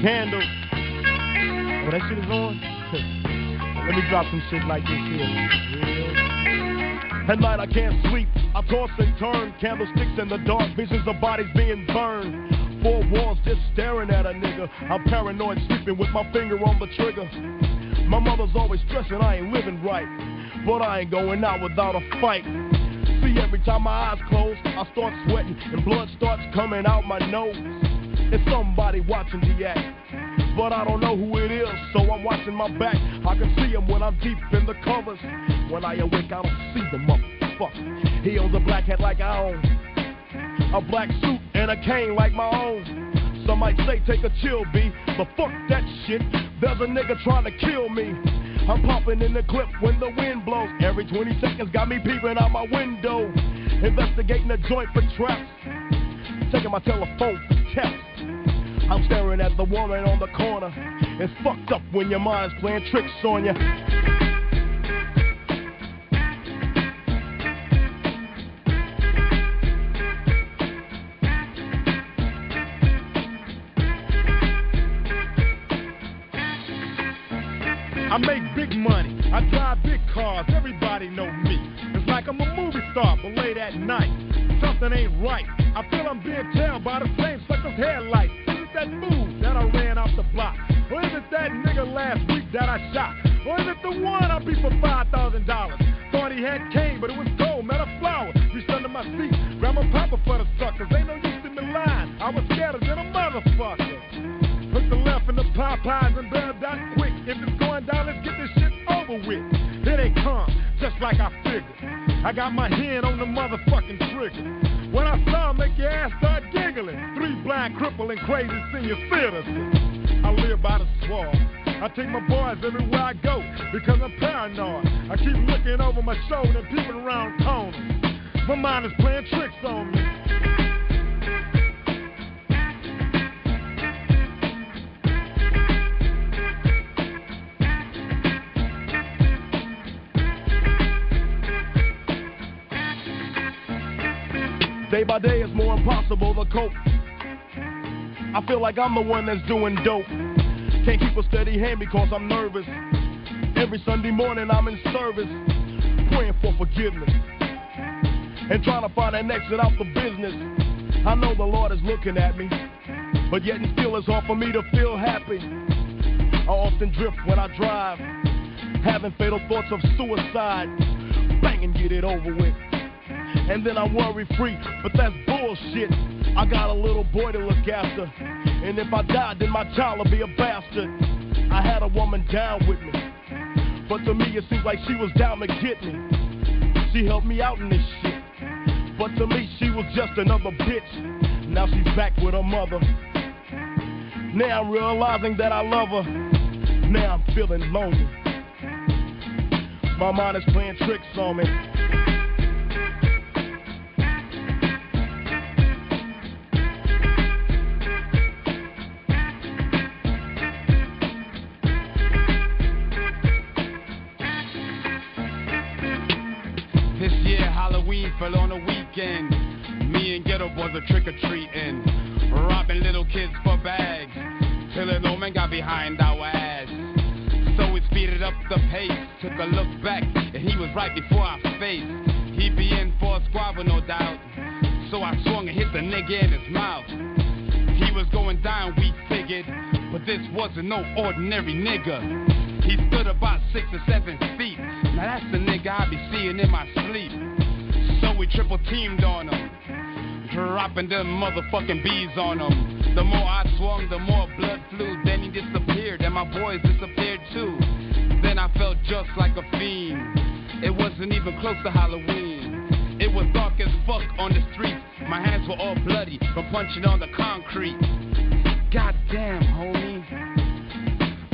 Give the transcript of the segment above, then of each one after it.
Candle. Oh, that shit is on? Let me drop some shit like this here. Real. At night I can't sleep. I toss and turn. Candlesticks in the dark. Visions of bodies being burned. Four walls just staring at a nigga. I'm paranoid, sleeping with my finger on the trigger. My mother's always stressing I ain't living right, but I ain't going out without a fight. See, every time my eyes close, I start sweating and blood starts coming out my nose. It's somebody watching the act, but I don't know who it is, so I'm watching my back. I can see him when I'm deep in the covers. When I awake, I don't see the motherfucker. He owns a black hat like I own, a black suit and a cane like my own. Some might say take a chill, B, but fuck that shit. There's a nigga trying to kill me. I'm popping in the clip when the wind blows. Every 20 seconds got me peeping out my window. Investigating the joint for traps. Taking my telephone for text. I'm staring at the woman on the corner. It's fucked up when your mind's playing tricks on you. I make big money, I drive big cars, everybody know me. It's like I'm a movie star, but late at night, something ain't right. I feel I'm being tailed by the same sucker's headlights. Is it that move that I ran off the block? Or is it that nigga last week that I shot? Or is it the one I beat for $5,000? Thought he had cane, but it was cold, met a flower. Reached under my seat, grabbed my papa for the suckers. Ain't no use in the line, I was scared than a motherfucker. Hook the left in the Popeyes and bail down quick. If it's going down, let's get this shit over with. Here they come, just like I figured. I got my hand on the motherfucking trigger. When I saw 'em, make your ass start giggling. 3 blind, crippling, crazy senior citizens. I live by the swamp. I take my boys everywhere I go because I'm paranoid. I keep looking over my shoulder and peeping around corners. My mind is playing tricks on me. Day by day it's more impossible to cope. I feel like I'm the one that's doing dope. Can't keep a steady hand because I'm nervous. Every Sunday morning I'm in service, praying for forgiveness and trying to find an exit out the business. I know the Lord is looking at me, but yet and still it's hard for me to feel happy. I often drift when I drive, having fatal thoughts of suicide. Bang and get it over with. And then I'm worry free, but that's bullshit. I got a little boy to look after, and if I die, then my child will be a bastard. I had a woman down with me, but to me it seems like she was down to get me. She helped me out in this shit, but to me she was just another bitch. Now she's back with her mother. Now I'm realizing that I love her. Now I'm feeling lonely. My mind is playing tricks on me. This year Halloween fell on a weekend. Me and Ghetto Boys are trick-or-treating, robbing little kids for bags, till an old man got behind our ass. So we speeded up the pace, took a look back, and he was right before our face. He'd be in for a squabble, no doubt, so I swung and hit the nigga in his mouth. He was going down, we figured, but this wasn't no ordinary nigga. He stood about 6 or 7 feet. Now that's the nigga I be seeing in my sleep. So we triple teamed on him, dropping them motherfucking bees on him. The more I swung, the more blood flew. Then he disappeared, and my boys disappeared too. Then I felt just like a fiend. It wasn't even close to Halloween. It was dark as fuck on the streets. My hands were all bloody from punching on the concrete. Goddamn, homie,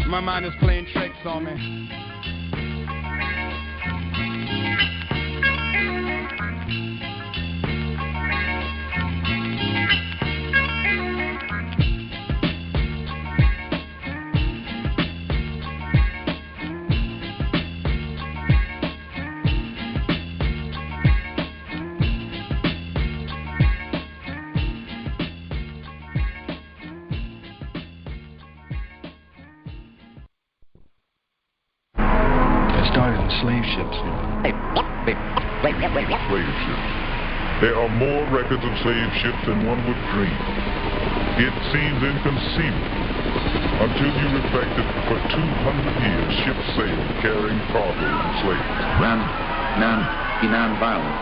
my mind is playing tricks on me. slave ships. Slave ships. There are more records of slave ships than one would dream. It seems inconceivable until you reflect that for 200 years ships sailed carrying cargo of slaves. Be nonviolent.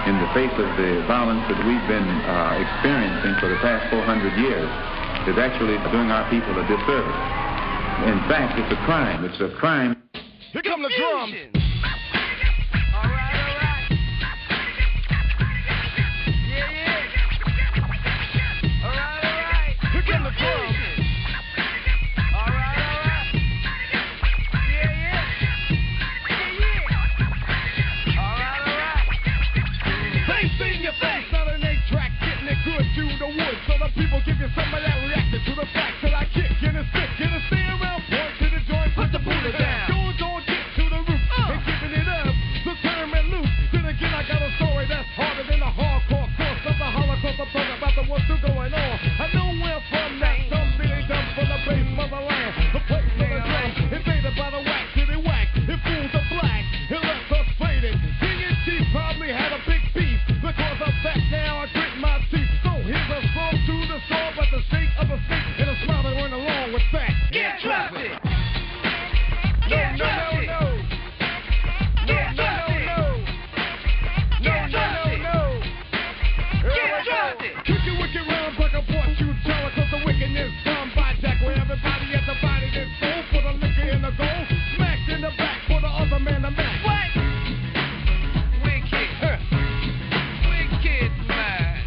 In the face of the violence that we've been experiencing for the past 400 years, is actually doing our people a disservice. In fact, it's a crime. It's a crime. Here come the drums. All right. Yeah. All right. Here come the drums. All right. Yeah. All right. They seen your face on an 8-track, getting it good to the woods. So the people give you some of that reaction to the fact that I kick in a stick, in a stay around point to the joint, put the Buddha down. Don't get to the roof and giving it up. So turn and loose. Then again, I got a story that's harder than a hardcore course of the Holocaust. I'm talking about the what's still going on. I know where from that something they done for the base motherland. The place for the drum, invaded by the whack to the whack. It fools the black, it left us faded. TNT probably had a big beef. Because of that now I grit my teeth. So here's a song to the soul, but the shake of a stick and a smile that went along with that. Get trusted. Kick your wicked rhymes like I bought you Charlie, cause the wickedness done by Jack. Where everybody at the body is sold for the liquor in the gold. Smacked in the back for the other man to match. What? Wicked man.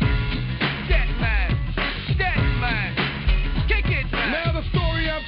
That man. Kick it, man. Now the story I'm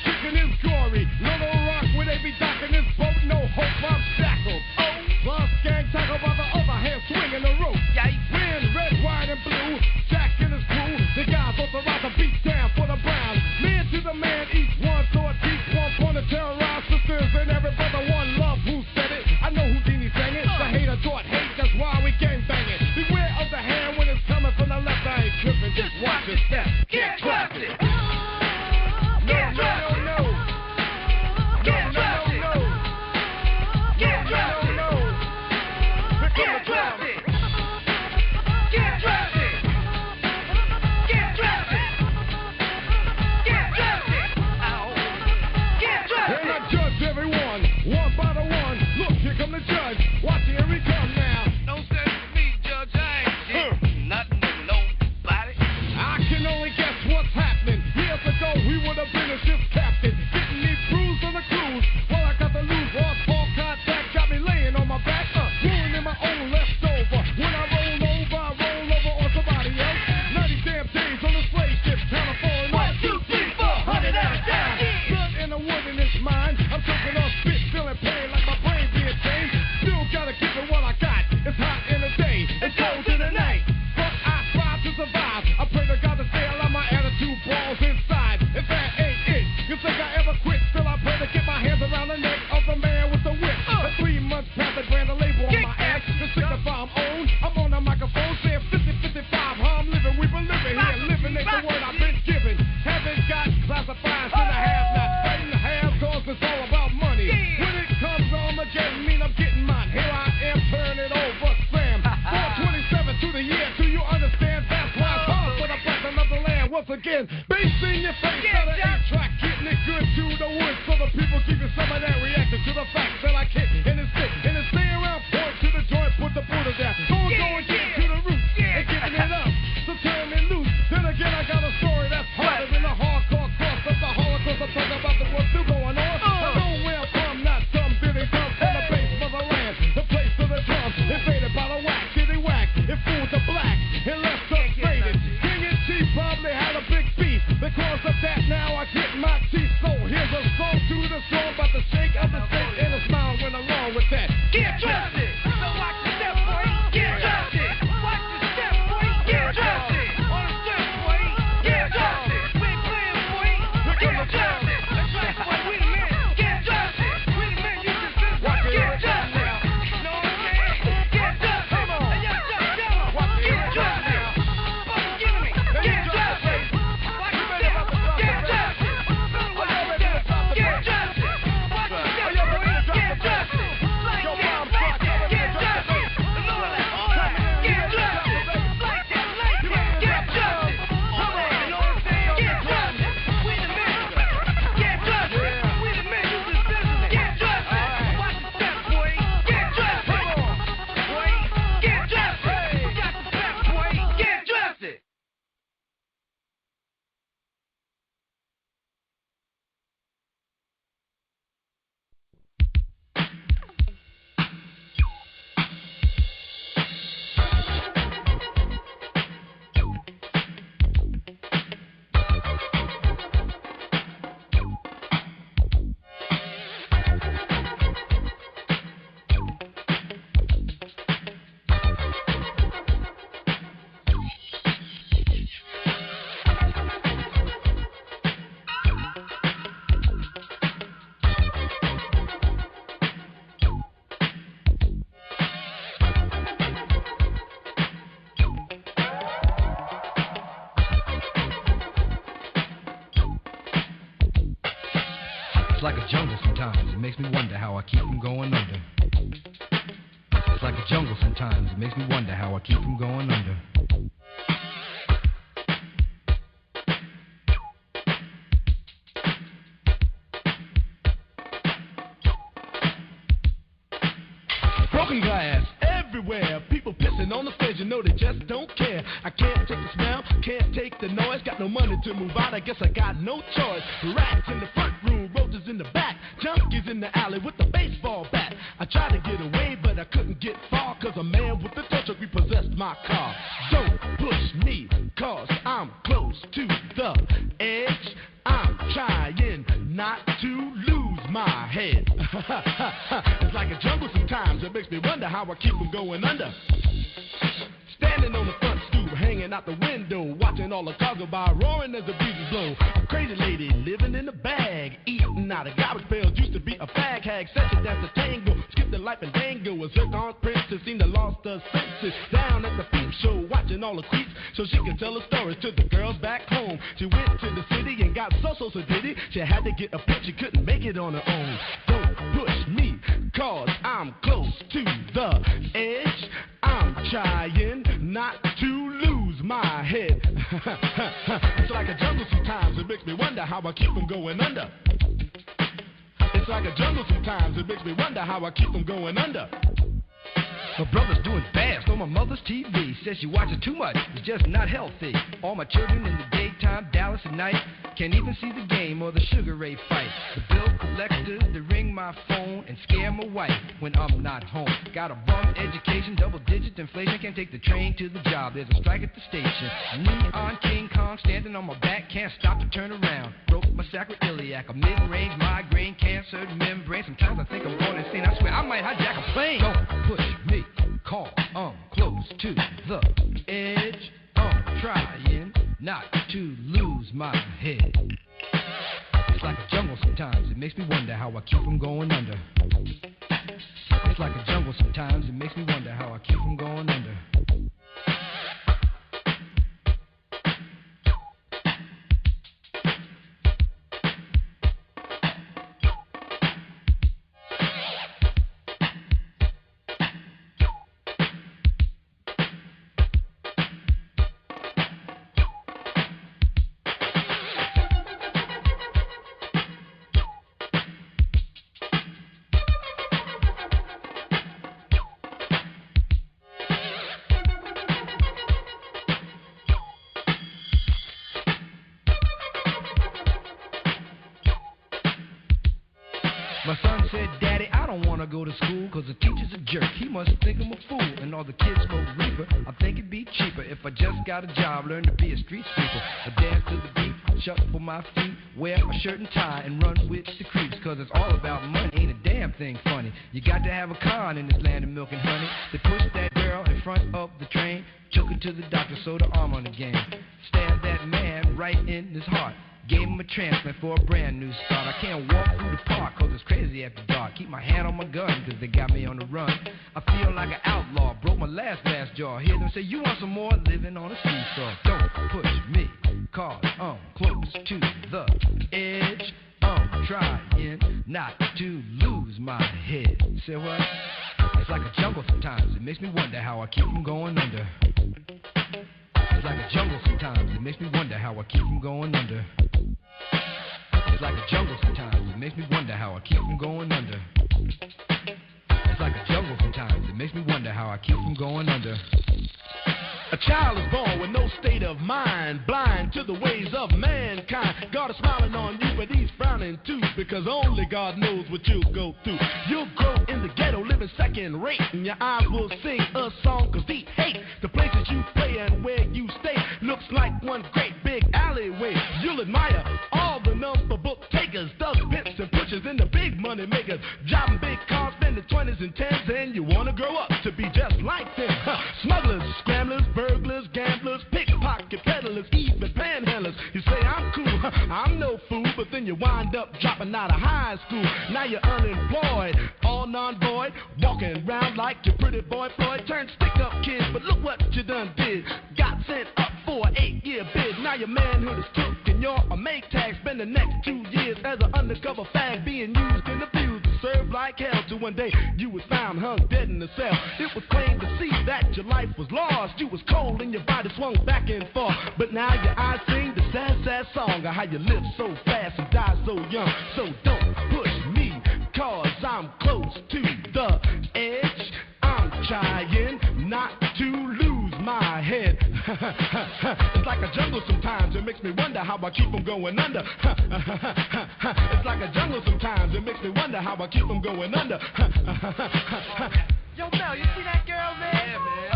It's like a jungle sometimes. It makes me wonder how I keep from going under. It's like a jungle sometimes. It makes me wonder how I keep from going under. Broken glass everywhere. People pissing on the stage, you know they just don't care. I can't take the smell, can't take the noise. Got no money to move out, I guess I got no choice. Rats in the front room, roaches in the back, junkies in the alley with the baseball bat. I tried to get away, but I couldn't get far, cause a man with a tow truck repossessed my car. Don't push me, cause I'm close to the edge. I'm trying not to lose my head. It's like a jungle sometimes. It makes me wonder how I keep from going under. Standing on the front stoop, hanging out the window, watching all the cars go by, roaring as the breezes blow. A crazy lady living in a bag, eating out of garbage pails. Used to be a fag hag, such a dance to tango. Skipped the life and dango. A zircon princess seemed to lost her senses. Down at the peep show, watching all the creeps, so she could tell her stories to the girls back home. She went to the city and got so diddy. She had to get a pet, she couldn't make it on her own. Don't push me, cause I'm close to the edge. I'm trying not to lose my head. It's like a jungle sometimes. It makes me wonder how I keep from going under. It's like a jungle sometimes. It makes me wonder how I keep from going under. My brother's doing fast on my mother's TV. Says she watches too much, it's just not healthy. All my children in the daytime, Dallas at night. Can't even see the game or the Sugar Ray fight. The bill collectors, they ring my phone and scare my wife when I'm not home. Got a bum education, double-digit inflation. Can't take the train to the job, there's a strike at the station. Neon King Kong standing on my back, can't stop to turn around. Broke my sacroiliac, a mid-range migraine, cancer membrane. Sometimes I think I'm going insane, I swear I might hijack a plane. Don't push me, call, I'm close to the edge. I'm trying not to lose my head. It's like a jungle sometimes. It makes me wonder how I keep from going under. It's like a jungle sometimes. It makes me wonder how I keep from going under. My son said, Daddy, I don't want to go to school, cause the teacher's a jerk. He must think I'm a fool, and all the kids smoke reefer. I think it'd be cheaper if I just got a job, learn to be a street sweeper. I dance to the beat, shuffle my feet, wear a shirt and tie, and run with the creeps. Cause it's all about money, ain't a damn thing funny. You got to have a con in this land of milk and honey. They pushed that girl in front of the train, took her to the doctor, sewed her arm on the game. Stabbed that man right in his heart. Gave him a transplant for a brand new start. I can't walk through the park cause it's crazy after dark. Keep my hand on my gun cause they got me on the run. I feel like an outlaw, broke my last glass jaw. Hear them say, you want some more? Living on a seesaw. Don't push me, cause I'm close to the edge. I'm trying not to lose my head. Say what? It's like a jungle sometimes. It makes me wonder how I keep from going under. It's like a jungle sometimes. It makes me wonder how I keep from going under. It's like a jungle sometimes. It makes me wonder how I keep from going under. It's like a jungle sometimes. It makes me wonder how I keep from going under. A child is born with no state of mind, blind to the ways of mankind. God is smiling on you, but he's frowning too, because only God knows what you'll go through. You'll grow in the ghetto, living second rate, and your eyes will sing a song cause they hate the places you play and where you stay. Looks like one great big alleyway. You'll admire all the number book takers, thugs, pimps, and pushers, and the big money makers, driving big cars, spending 20s and 10s, and you wanna grow up to be just like them. Smugglers, scramblers, burglars, gamblers, pickpocket peddlers, even panhandlers. You say I'm cool, I'm no fool, but then you wind up dropping out of high school. Now you're unemployed, all non-void, walking around like your pretty boy Floyd. Turned stick-up kid, but look what you done did. Got sent up for an 8-year bid. Now your manhood is took and you're a make tag. Spend the next 2 years as an undercover fag being used and abused to serve like hell. Till one day you was found hung dead in the cell. It was plain to see that your life was lost. You was cold and your body swung back and forth. But now your eyes sing the sad, sad song of how you live so fast and die so young. So don't push me, cause I'm close to the edge. I'm trying not to lose my head. It's like a jungle sometimes, it makes me wonder how I keep from going under. It's like a jungle sometimes, it makes me wonder how I keep from going under. Yo, Mel, you see that girl, man? Yeah, man.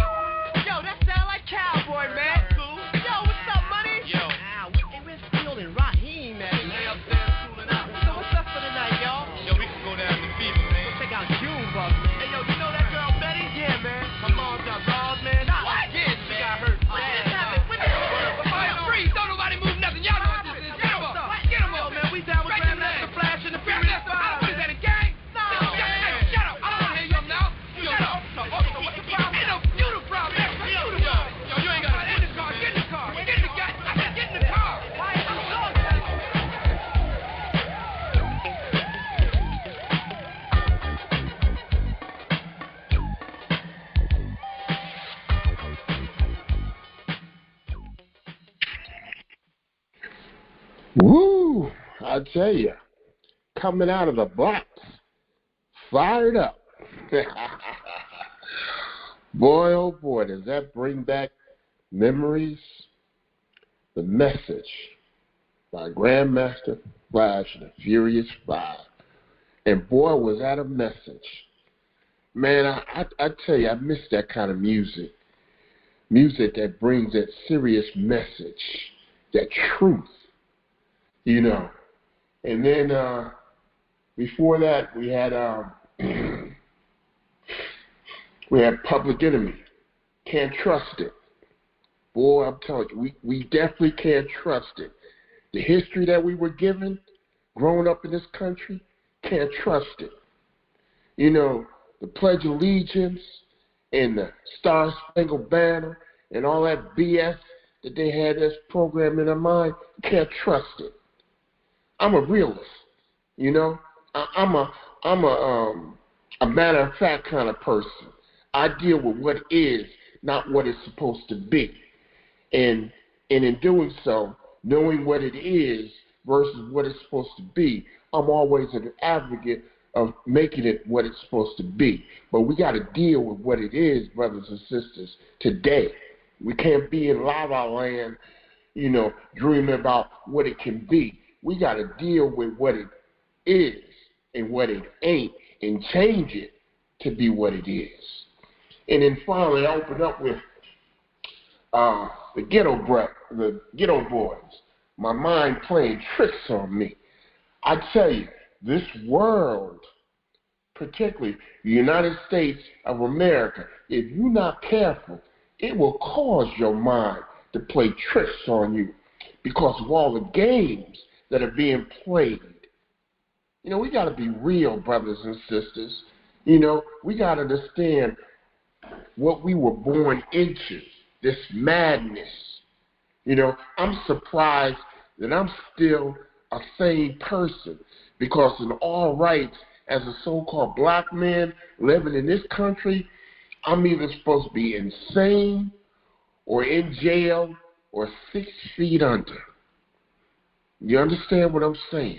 Yo, that sound like Cowboy, man. Cool. Yo, what's up, money? Yo. Hey, where's Field and Raheem, man? They upstairs cooling out. So what's up for the night, y'all? Yo, we can go down to Fever, man. Go check out Junebug, man. Hey, yo, you know that girl, Betty? Yeah, man. My mom got robbed, man. What? Yeah, she got hurt. What just happened? What just happened? Freeze, don't nobody move nothing. Y'all know what this is. Get him up. Get him up. Yo, man, we down with Grandmaster Flash and the Furious Five. What is that, a gang? No, man. Shut up. I don't want to hear you now. Shut up. What's the problem? Ain't no you the problem. Yo, you ain't got to get in the car. Get in the car. Get in the car. I said get in the car. Why is it so? Woo! I tell you, coming out of the box, fired up. Boy, oh boy, does that bring back memories. The Message by Grandmaster Flash and the Furious Five. And boy, was that a message. Man, I tell you, I miss that kind of music. Music that brings that serious message, that truth, you know. And then before that, we had Public Enemy. Can't trust it. Boy, I'm telling you, we definitely can't trust it. The history that we were given, growing up in this country, can't trust it. You know, the Pledge of Allegiance and the Star Spangled Banner and all that BS that they had as program in their mind, can't trust it. I'm a realist, you know. I'm a matter of fact kind of person. I deal with what is, not what it's supposed to be. And in doing so, knowing what it is versus what it's supposed to be, I'm always an advocate of making it what it's supposed to be. But we got to deal with what it is, brothers and sisters, today. We can't be in la-la land, you know, dreaming about what it can be. We got to deal with what it is and what it ain't and change it to be what it is. And then finally, I open up with the Ghetto Boys. My mind playing tricks on me. I tell you, this world, particularly the United States of America, if you're not careful, it will cause your mind to play tricks on you because of all the games that are being played. You know, we got to be real, brothers and sisters. You know, we got to understand what we were born into, this madness. You know, I'm surprised that I'm still a sane person because in all rights, as a so-called black man living in this country, I'm either supposed to be insane or in jail or 6 feet under. You understand what I'm saying?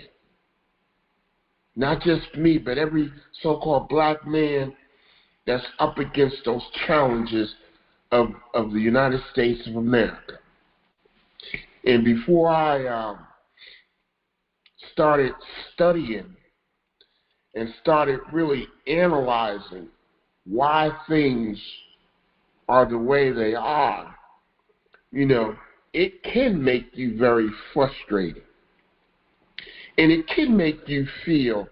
Not just me, but every so-called black man that's up against those challenges of the United States of America. And before I started studying and started really analyzing why things are the way they are, you know, it can make you very frustrated. And it can make you feel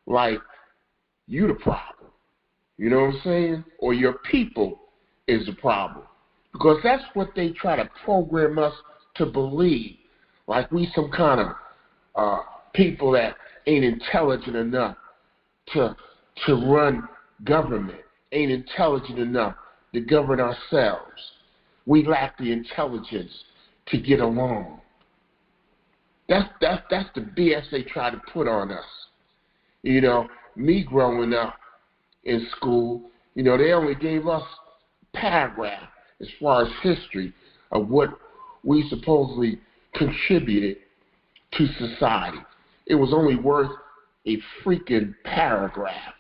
like you the problem. You know what I'm saying? Or your people is the problem. Because that's what they try to program us to believe. Like we some kind of people that ain't intelligent enough to run government, ain't intelligent enough to govern ourselves. we lack the intelligence to get along. That's the BS they try to put on us. You know, me growing up in school, you know, they only gave us a paragraph as far as history of what we supposedly contributed to society. It was only worth a freaking paragraph.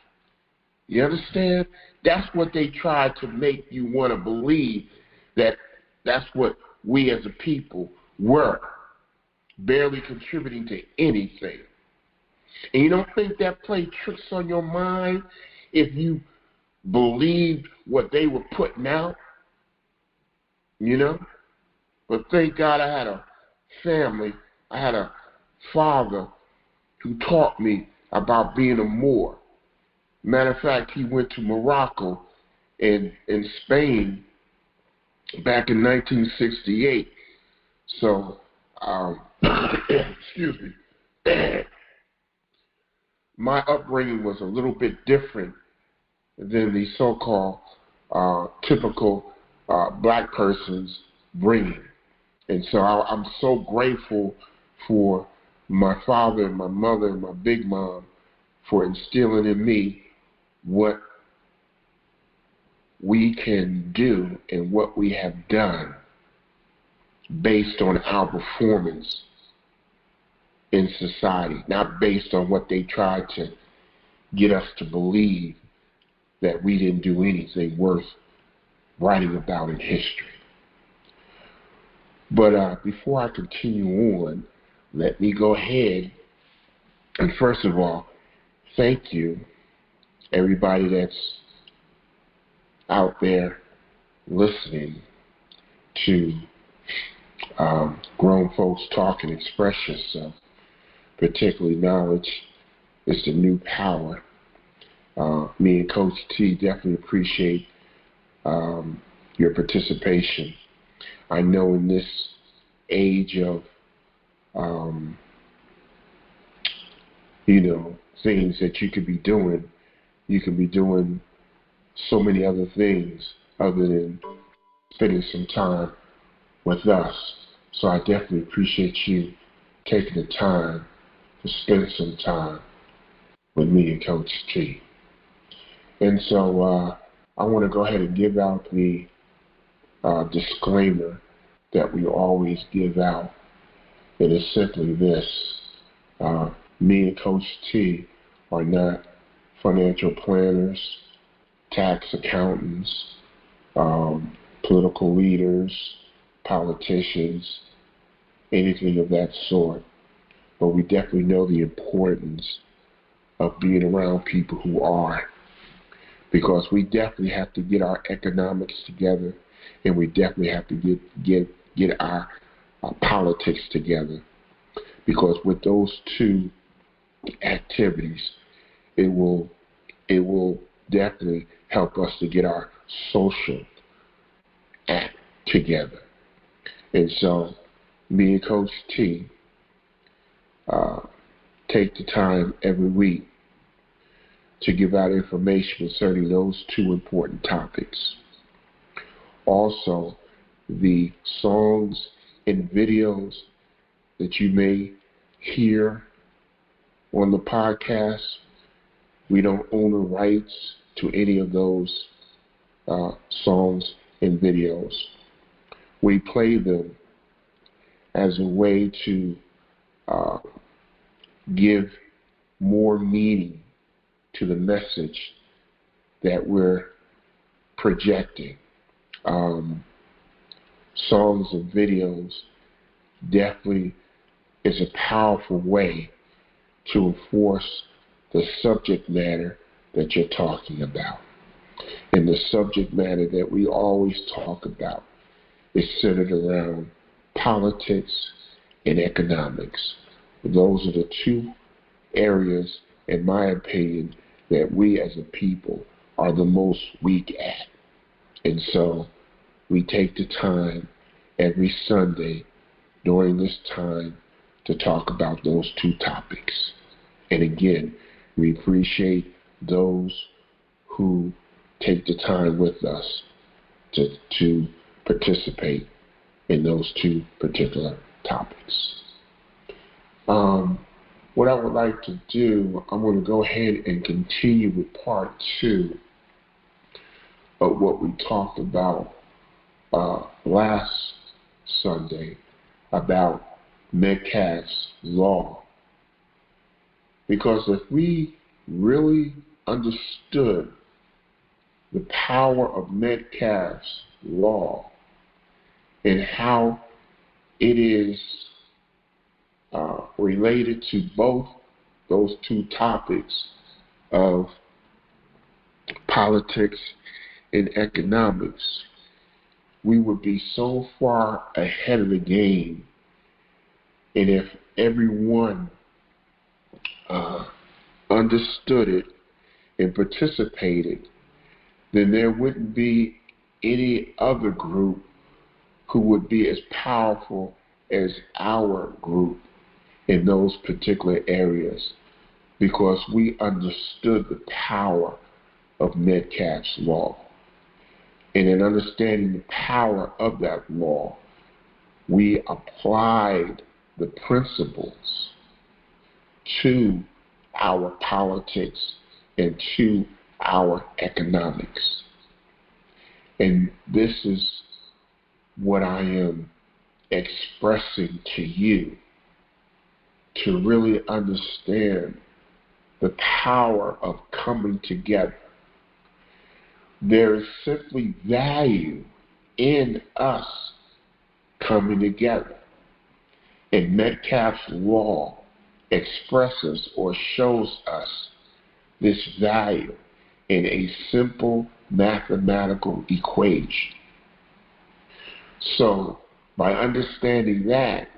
You understand? That's what they tried to make you want to believe, that that's what we as a people were, barely contributing to anything. And you don't think that played tricks on your mind if you believed what they were putting out? You know? But thank God I had a family, I had a father who taught me about being a Moor. Matter of fact, he went to Morocco and in Spain back in 1968. So, excuse me. My upbringing was a little bit different than the so-called typical black person's bringing. And so I'm so grateful for my father and my mother and my big mom for instilling in me what we can do and what we have done based on our performance in society, not based on what they tried to get us to believe that we didn't do anything worth writing about in history. But before I continue on, let me go ahead and first of all, thank you, everybody that's out there listening to grown folks talk and express yourself. Particularly knowledge is the new power. Me and Coach T definitely appreciate your participation. I know in this age of, things that you could be doing so many other things other than spending some time with us. So I definitely appreciate you taking the time to spend some time with me and Coach T. And so I want to go ahead and give out the disclaimer that we always give out. It is simply this. Me and Coach T are not financial planners, tax accountants, political leaders, politicians, anything of that sort. But we definitely know the importance of being around people who are, because we definitely have to get our economics together, and we definitely have to get our politics together. Because with those two activities, it will definitely help us to get our social act together. And so, me and Coach T take the time every week to give out information concerning those two important topics. Also, the songs and videos that you may hear on the podcast, we don't own the rights to any of those songs and videos. We play them as a way to give more meaning to the message that we're projecting. Songs and videos definitely is a powerful way to enforce the subject matter that you're talking about. And the subject matter that we always talk about is centered around politics and economics. Those are the two areas, in my opinion, that we as a people are the most weak at. And so we take the time every Sunday during this time to talk about those two topics. And again, we appreciate those who take the time with us to participate in those two particular topics. What I would like to do, I'm going to go ahead and continue with part 2 of what we talked about last Sunday about Metcalfe's Law. Because if we really understood the power of Metcalfe's Law and how it is related to both those two topics of politics and economics, we would be so far ahead of the game. And if everyone understood it and participated, then there wouldn't be any other group who would be as powerful as our group in those particular areas, because we understood the power of Metcalfe's Law. And in understanding the power of that law, we applied the principles to our politics and to our economics. And this is what I am expressing to you, to really understand the power of coming together. There is simply value in us coming together. And Metcalfe's Law expresses or shows us this value in a simple mathematical equation. So, by understanding that,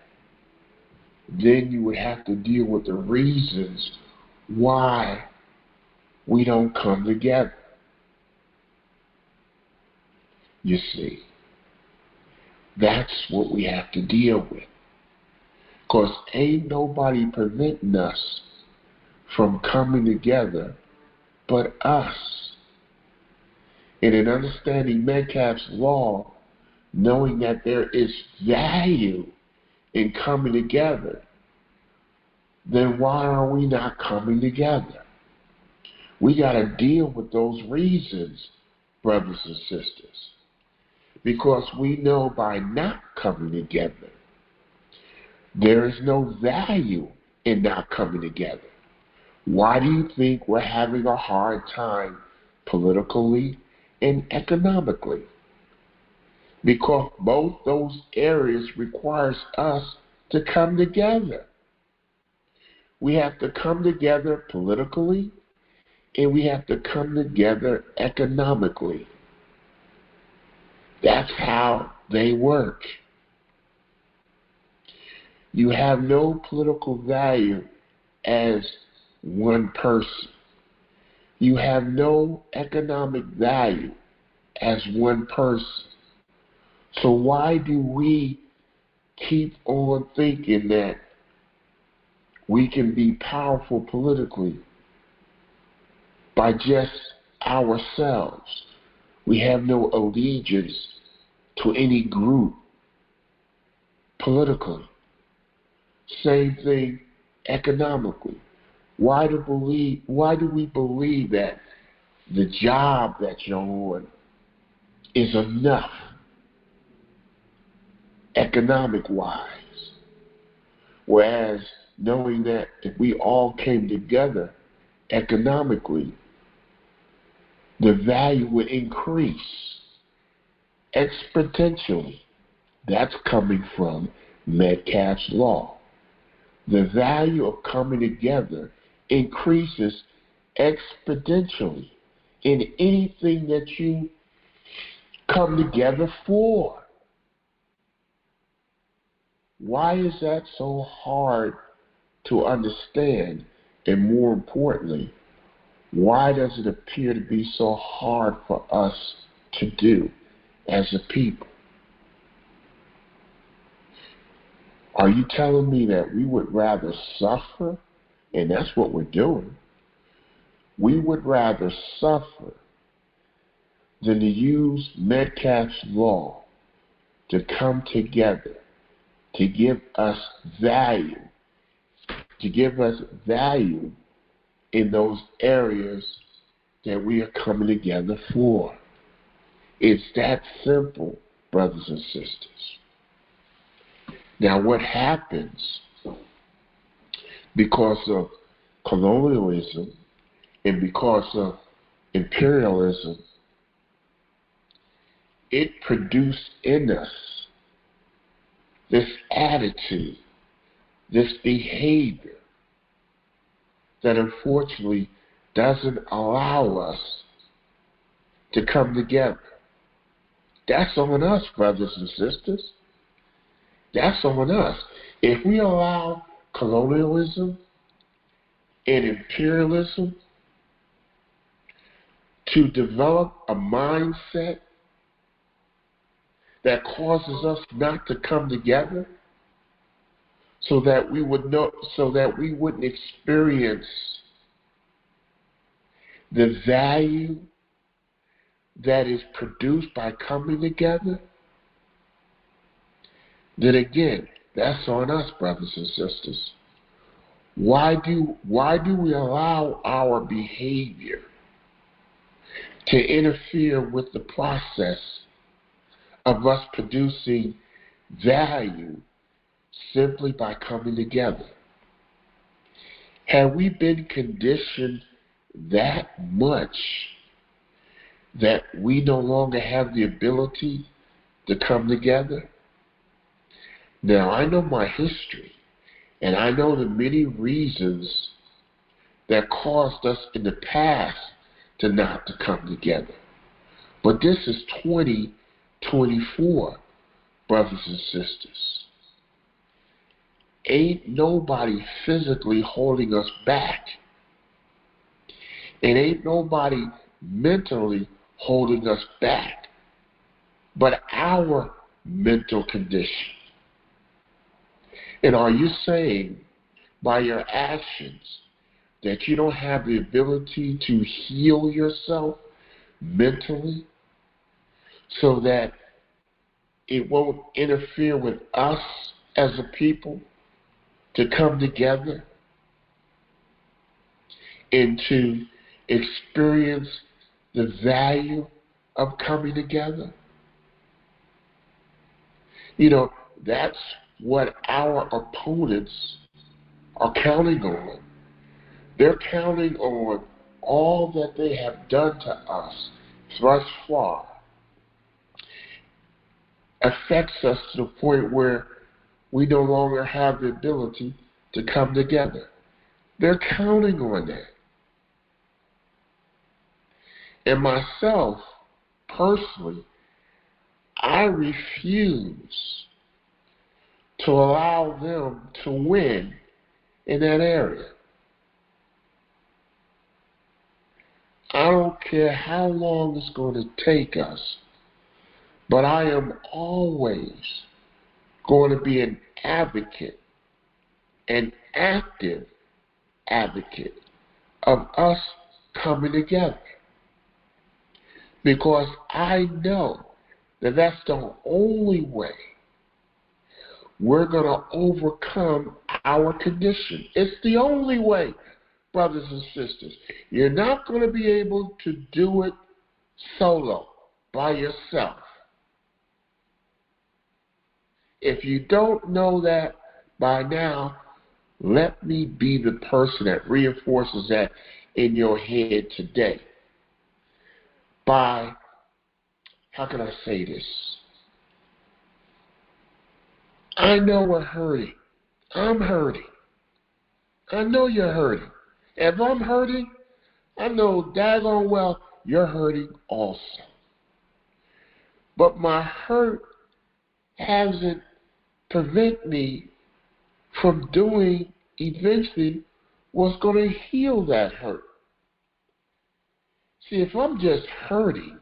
then you would have to deal with the reasons why we don't come together. You see, that's what we have to deal with. Because ain't nobody preventing us from coming together but us. And in understanding Metcalfe's Law, knowing that there is value in coming together, then why are we not coming together? We got to deal with those reasons, brothers and sisters, because we know by not coming together, there is no value in not coming together. Why do you think we're having a hard time politically and economically? Because both those areas requires us to come together. We have to come together politically, and we have to come together economically. That's how they work. You have no political value as one person. You have no economic value as one person. So why do we keep on thinking that we can be powerful politically by just ourselves? We have no allegiance to any group politically. Same thing economically. Why do we believe that the job that you're on is enough economic-wise? Whereas knowing that if we all came together economically, the value would increase exponentially. That's coming from Metcalfe's Law. The value of coming together increases exponentially in anything that you come together for. Why is that so hard to understand? And more importantly, why does it appear to be so hard for us to do as a people? Are you telling me that we would rather suffer? And that's what we're doing. We would rather suffer than to use Metcalfe's Law to come together, to give us value, in those areas that we are coming together for. It's that simple, brothers and sisters. Now, what happens because of colonialism and because of imperialism, it produced in us this attitude, this behavior that unfortunately doesn't allow us to come together. That's on us, brothers and sisters. That's on us. If we allow colonialism and imperialism to develop a mindset that causes us not to come together, so that we wouldn't experience the value that is produced by coming together, then again, that's on us, brothers and sisters. Why do we allow our behavior to interfere with the process of us producing value simply by coming together? Have we been conditioned that much that we no longer have the ability to come together? Now, I know my history, and I know the many reasons that caused us in the past to not to come together. But this is 2024, brothers and sisters. Ain't nobody physically holding us back. And ain't nobody mentally holding us back, but our mental condition. And are you saying by your actions that you don't have the ability to heal yourself mentally so that it won't interfere with us as a people to come together and to experience the value of coming together? You know, that's what our opponents are counting on. They're counting on all that they have done to us thus far affects us to the point where we no longer have the ability to come together. They're counting on that. And myself, personally, I refuse to allow them to win in that area. I don't care how long it's going to take us, but I am always going to be an advocate, an active advocate of us coming together. Because I know that that's the only way we're going to overcome our condition. It's the only way, brothers and sisters. You're not going to be able to do it solo, by yourself. If you don't know that by now, let me be the person that reinforces that in your head today. By, how can I say this? I know we're hurting. I'm hurting. I know you're hurting. If I'm hurting, I know daggone well you're hurting also. But my hurt hasn't prevented me from doing eventually what's going to heal that hurt. See, if I'm just hurting,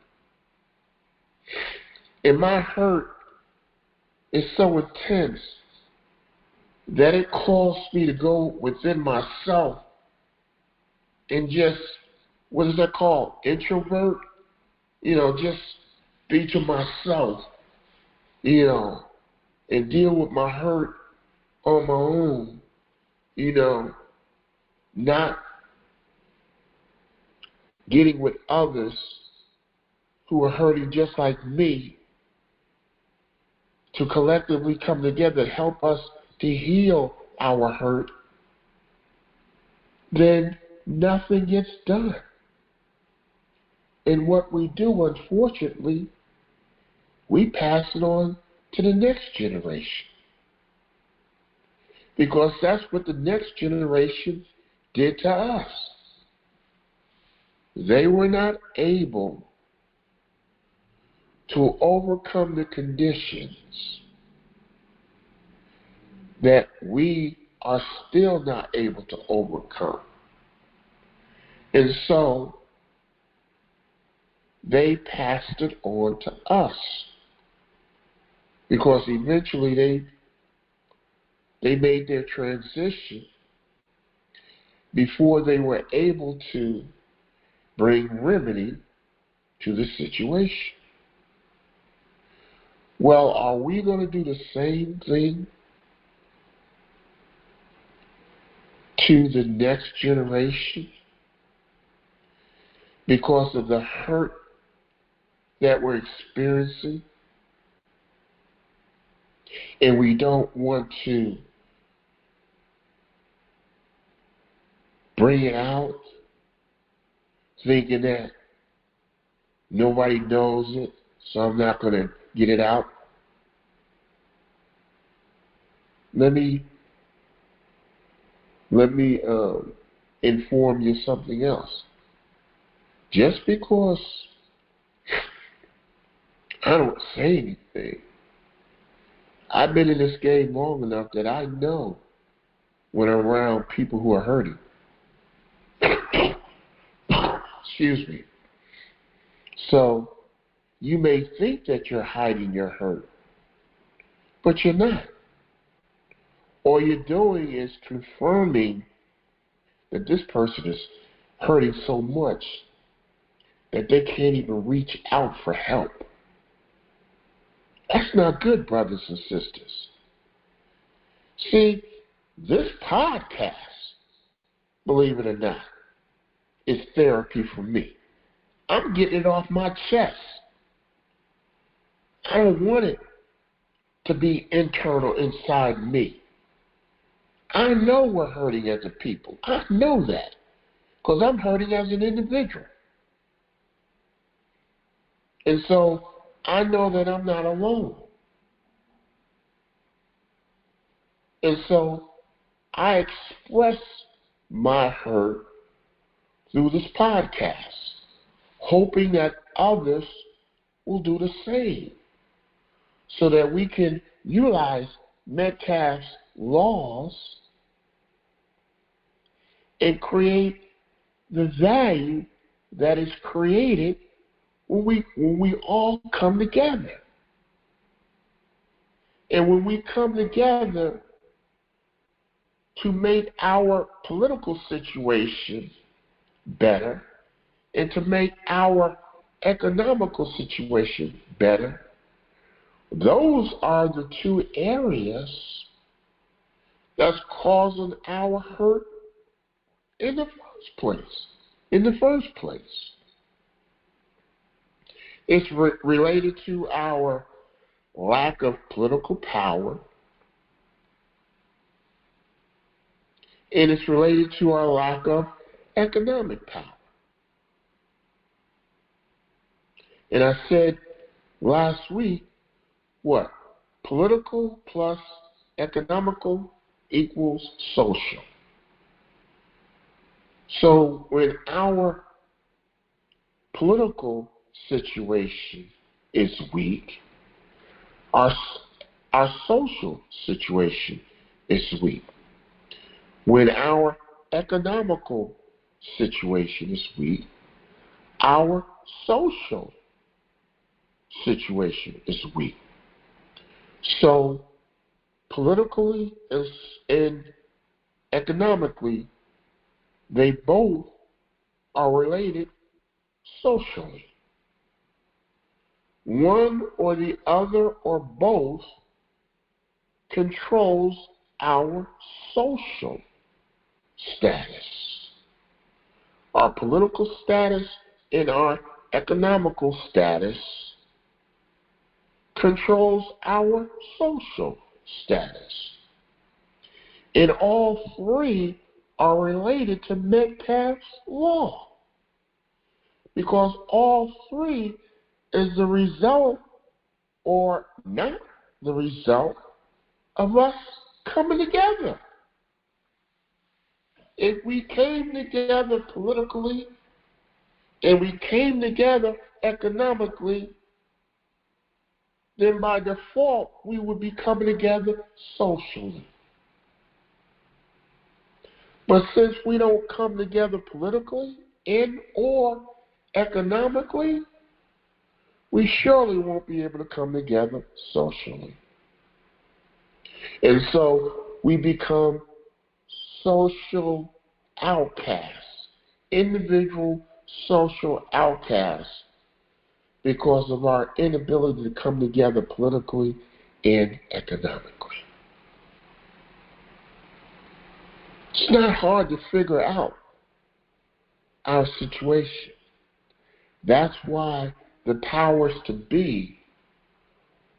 and my hurt is so intense that it calls me to go within myself and just, what is that called? Introvert? You know, just be to myself and deal with my hurt on my own, not getting with others who are hurting just like me to collectively come together and help us to heal our hurt, then nothing gets done. And what we do, unfortunately, we pass it on to the next generation. Because that's what the next generation did to us. They were not able to overcome the conditions that we are still not able to overcome. And so they passed it on to us, because eventually they made their transition before they were able to bring remedy to the situation. Well, are we going to do the same thing to the next generation because of the hurt that we're experiencing? And we don't want to bring it out, thinking that nobody knows it, so I'm not going to get it out. Let me inform you something else. Just because I don't say anything, I've been in this game long enough that I know when I'm around people who are hurting. Excuse me. So you may think that you're hiding your hurt, but you're not. All you're doing is confirming that this person is hurting so much that they can't even reach out for help. That's not good, brothers and sisters. See, this podcast, believe it or not, is therapy for me. I'm getting it off my chest. I don't want it to be internal inside me. I know we're hurting as a people. I know that, because I'm hurting as an individual. And so I know that I'm not alone. And so I express my hurt through this podcast, hoping that others will do the same, so that we can utilize Metcalfe's laws and create the value that is created when we all come together. And when we come together to make our political situation better and to make our economical situation better, those are the two areas that's causing our hurt in the first place. It's related to our lack of political power, and it's related to our lack of economic power. And I said last week, what? Political plus economical equals social. So when our political situation is weak, our social situation is weak. When our economical situation is weak, our social situation is weak. So politically and economically, they both are related socially. one or the other or both controls our social status. Our political status and our economical status controls our social status. And all three are related to Metcalfe's law, because all three is the result or not the result of us coming together. If we came together politically and we came together economically, then by default we would be coming together socially. But since we don't come together politically and or economically, we surely won't be able to come together socially. And so we become social outcasts, individual social outcasts, because of our inability to come together politically and economically. It's not hard to figure out our situation. That's why the powers to be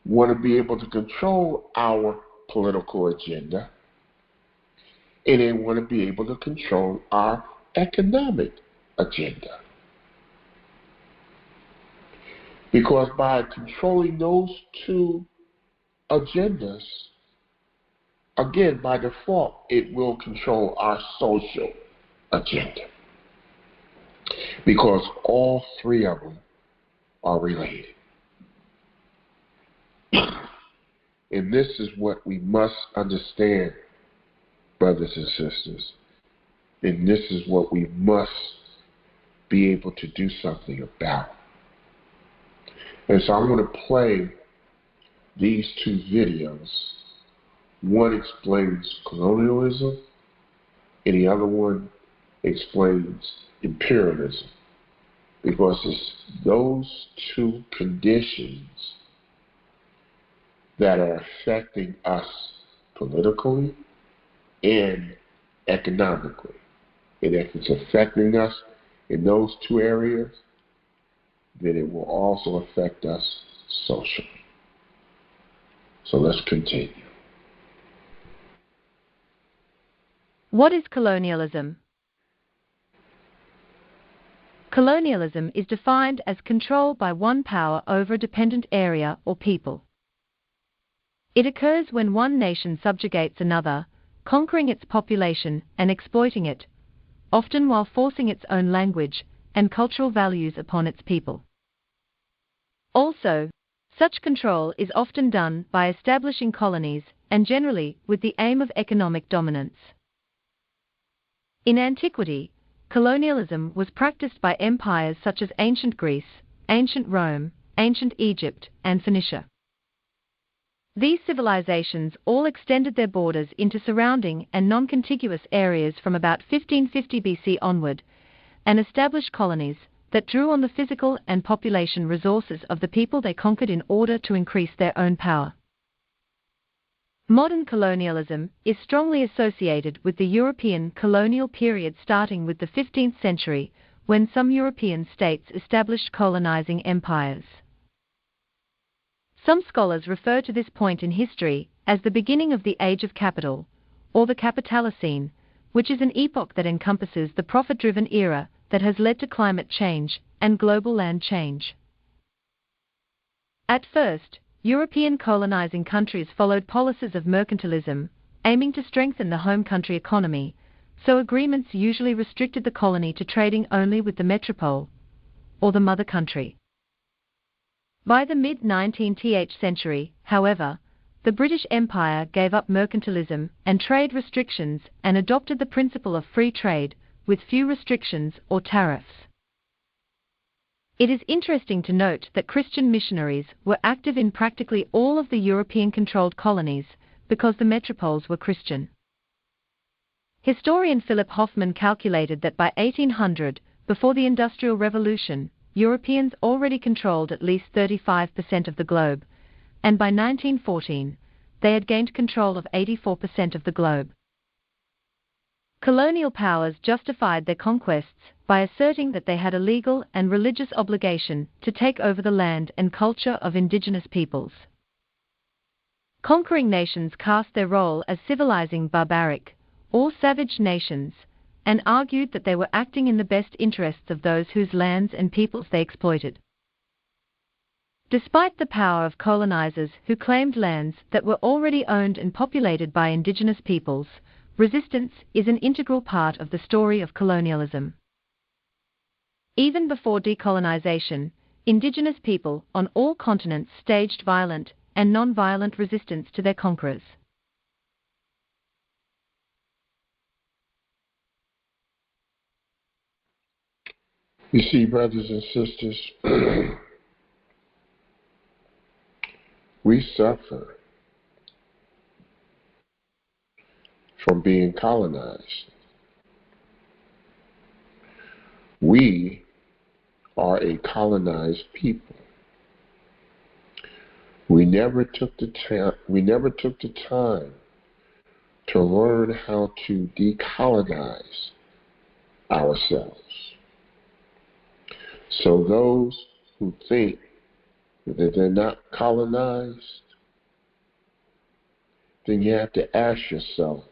want to be able to control our political agenda, and they want to be able to control our economic agenda. Because by controlling those two agendas, again, by default, it will control our social agenda. Because all three of them are related. And this is what we must understand, brothers and sisters. And this is what we must be able to do something about. And so I'm going to play these two videos. One explains colonialism, and the other one explains imperialism. Because it's those two conditions that are affecting us politically and economically. And if it's affecting us in those two areas, then it will also affect us socially. So let's continue. What is colonialism? Colonialism is defined as control by one power over a dependent area or people. It occurs when one nation subjugates another, conquering its population and exploiting it, often while forcing its own language and cultural values upon its people. Also, such control is often done by establishing colonies and generally with the aim of economic dominance. In antiquity, colonialism was practiced by empires such as ancient Greece, ancient Rome, ancient Egypt, and Phoenicia. These civilizations all extended their borders into surrounding and non-contiguous areas from about 1550 BC onward, and established colonies that drew on the physical and population resources of the people they conquered in order to increase their own power. Modern colonialism is strongly associated with the European colonial period starting with the 15th century, when some European states established colonizing empires. Some scholars refer to this point in history as the beginning of the Age of Capital, or the Capitalocene, which is an epoch that encompasses the profit-driven era that has led to climate change and global land change. At first, European colonizing countries followed policies of mercantilism, aiming to strengthen the home country economy, so agreements usually restricted the colony to trading only with the metropole, or the mother country. By the mid-19th century, however, the British Empire gave up mercantilism and trade restrictions and adopted the principle of free trade, with few restrictions or tariffs. It is interesting to note that Christian missionaries were active in practically all of the European-controlled colonies because the metropoles were Christian. Historian Philip Hoffman calculated that by 1800, before the Industrial Revolution, Europeans already controlled at least 35% of the globe, and by 1914, they had gained control of 84% of the globe. Colonial powers justified their conquests by asserting that they had a legal and religious obligation to take over the land and culture of indigenous peoples. Conquering nations cast their role as civilizing barbaric, or savage nations, and argued that they were acting in the best interests of those whose lands and peoples they exploited. Despite the power of colonizers who claimed lands that were already owned and populated by indigenous peoples, resistance is an integral part of the story of colonialism. Even before decolonization, indigenous people on all continents staged violent and non-violent resistance to their conquerors. You see, brothers and sisters, we suffer from being colonized. We are a colonized people. We never took the time to learn how to decolonize ourselves. So those who think that they're not colonized, then you have to ask yourself,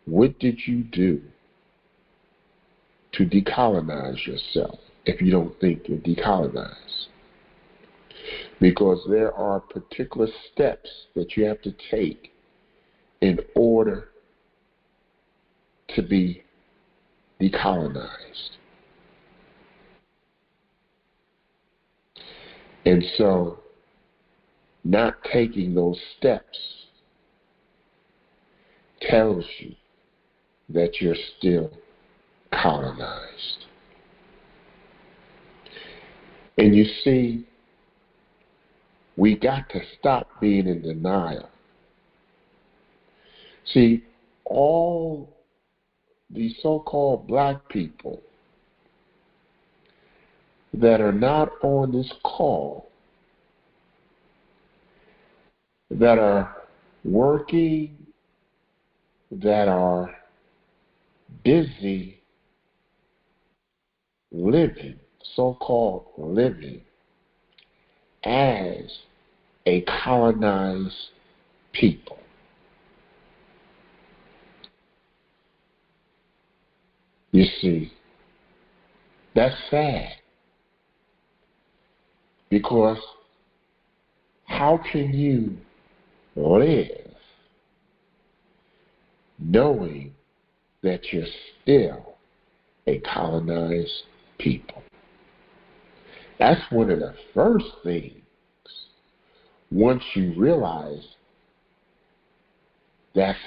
what did you do to decolonize yourself if you don't think you're decolonized? Because there are particular steps that you have to take in order to be decolonized. And so, not taking those steps tells you that you're still colonized. And you see, we got to stop being in denial. See, all the so-called black people that are not on this call, that are working, that are busy living, so-called living, as a colonized people. You see, that's sad. Because how can you live knowing that you're still a colonized people? That's one of the first things, once you realize that's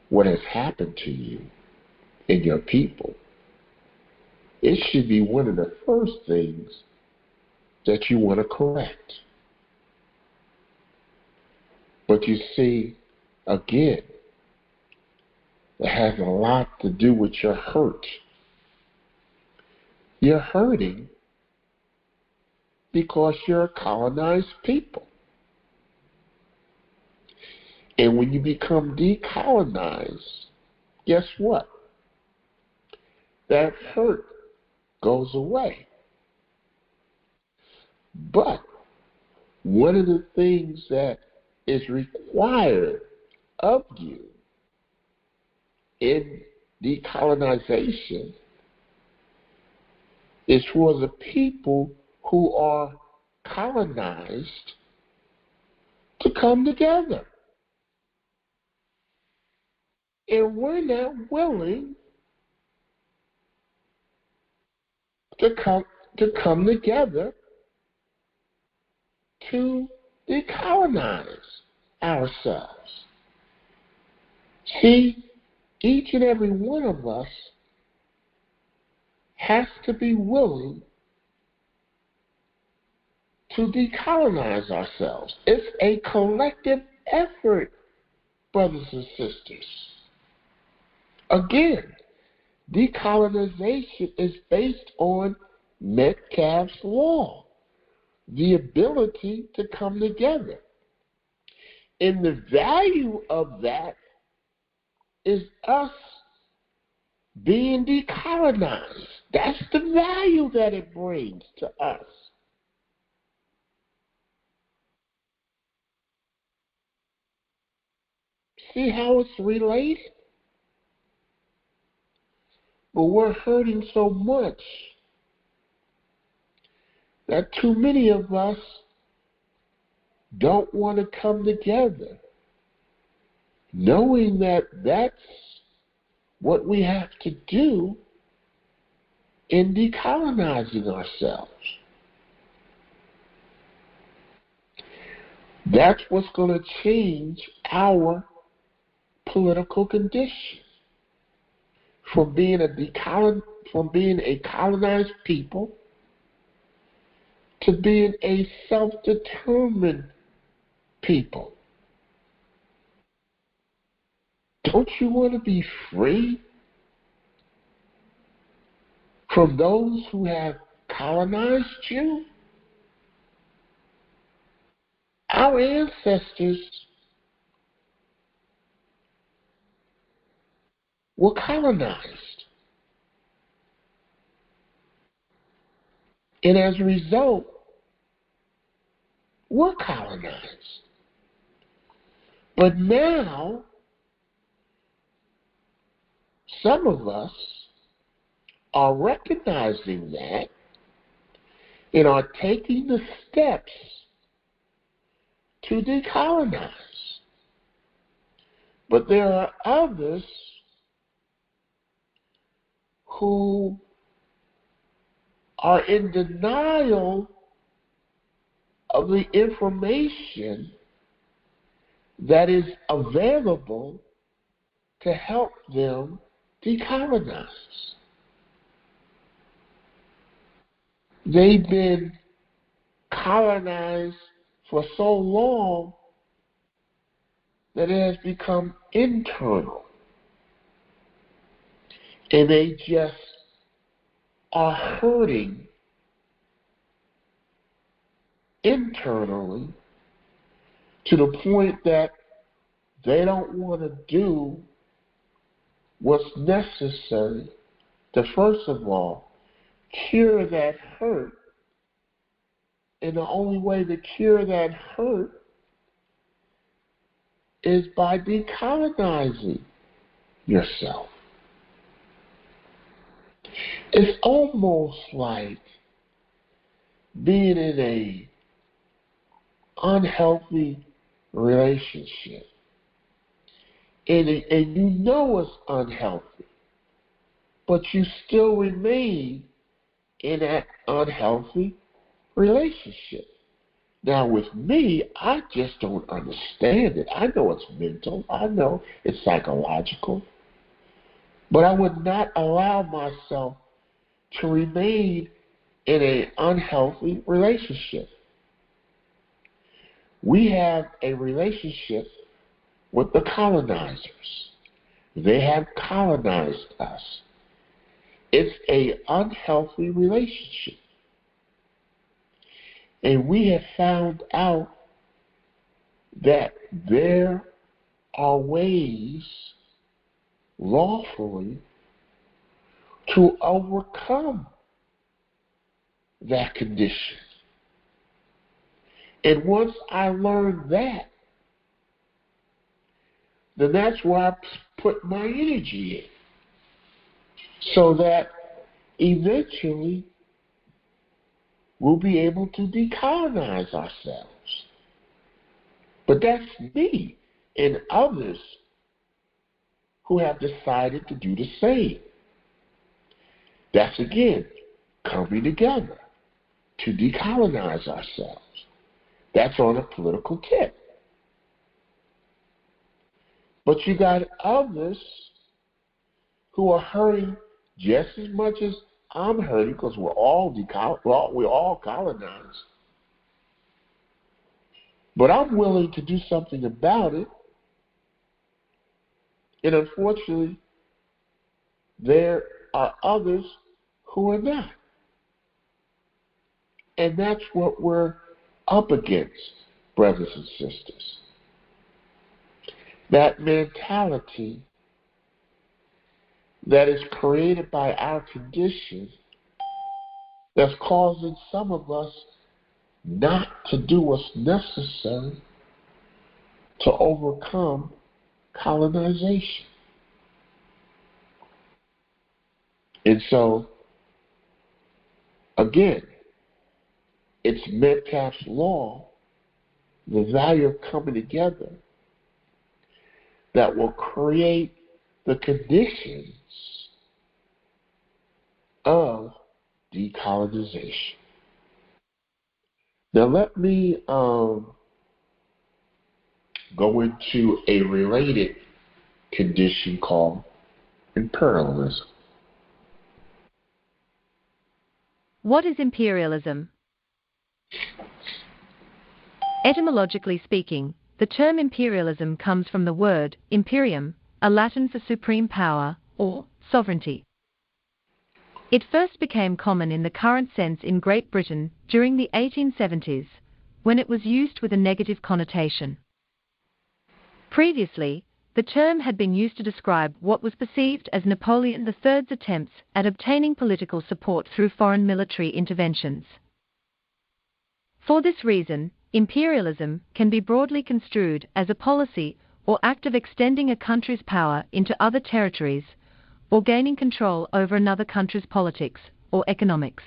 what has happened to you and your people. It should be one of the first things that you want to correct. But you see, again, it has a lot to do with your hurt. You're hurting because you're a colonized people. And when you become decolonized, guess what? That hurt goes away. But one of the things that is required of you in decolonization is for the people who are colonized to come together. And we're not willing to come together to decolonize ourselves. See, each and every one of us has to be willing to decolonize ourselves. It's a collective effort, brothers and sisters. Again, Decolonization is based on Metcalfe's law, the ability to come together. And the value of that is us being decolonized. That's the value that it brings to us. See how it's related? But we're hurting so much that too many of us don't want to come together, knowing that that's what we have to do in decolonizing ourselves. That's what's going to change our political condition from being a colonized people to being a self-determined people. Don't you want to be free from those who have colonized you? Our ancestors were colonized. And as a result, we're colonized. But now, some of us are recognizing that and are taking the steps to decolonize. But there are others who are in denial of the information that is available to help them decolonize. They've been colonized for so long that it has become internal. And they just are hurting internally to the point that they don't want to do what's necessary to, first of all, cure that hurt. And the only way to cure that hurt is by decolonizing yourself. It's almost like being in a unhealthy relationship. And you know it's unhealthy, but you still remain in that unhealthy relationship. Now with me, I just don't understand it. I know it's mental. I know it's psychological. But I would not allow myself to remain in an unhealthy relationship. We have a relationship with the colonizers. They have colonized us. It's an unhealthy relationship. And we have found out that there are ways lawfully to overcome that condition. And once I learned that, then that's where I put my energy in, so that eventually we'll be able to decolonize ourselves. But that's me and others who have decided to do the same. That's, again, coming together to decolonize ourselves. That's on a political tip. But you got others who are hurting just as much as I'm hurting, because we're all colonized. But I'm willing to do something about it. And unfortunately, there are others who are not. And that's what we're up against, brothers and sisters. That mentality that is created by our condition that's causing some of us not to do what's necessary to overcome colonization. And so, again, it's Metcalfe's law, the value of coming together, that will create the conditions of decolonization. Now let me go into a related condition called imperialism. What is imperialism? Etymologically speaking, the term imperialism comes from the word imperium, a Latin for supreme power or sovereignty. It first became common in the current sense in Great Britain during the 1870s, when it was used with a negative connotation. Previously, the term had been used to describe what was perceived as Napoleon III's attempts at obtaining political support through foreign military interventions. For this reason, imperialism can be broadly construed as a policy or act of extending a country's power into other territories, or gaining control over another country's politics or economics.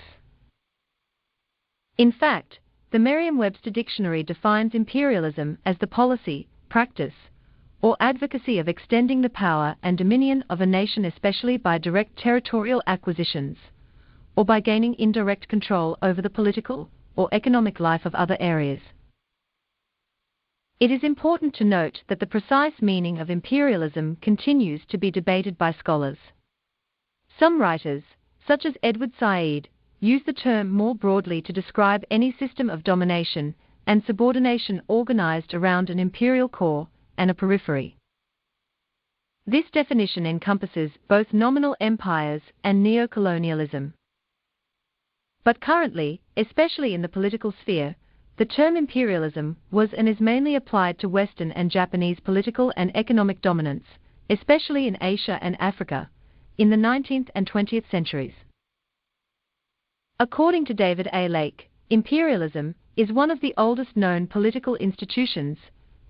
In fact, the Merriam-Webster Dictionary defines imperialism as the policy, practice, or advocacy of extending the power and dominion of a nation, especially by direct territorial acquisitions, or by gaining indirect control over the political or economic life of other areas. It is important to note that the precise meaning of imperialism continues to be debated by scholars. Some writers, such as Edward Said, use the term more broadly to describe any system of domination and subordination organized around an imperial core and a periphery. This definition encompasses both nominal empires and neocolonialism. But currently, especially in the political sphere, the term imperialism was and is mainly applied to Western and Japanese political and economic dominance, especially in Asia and Africa, in the 19th and 20th centuries. According to David A. Lake, imperialism is one of the oldest known political institutions,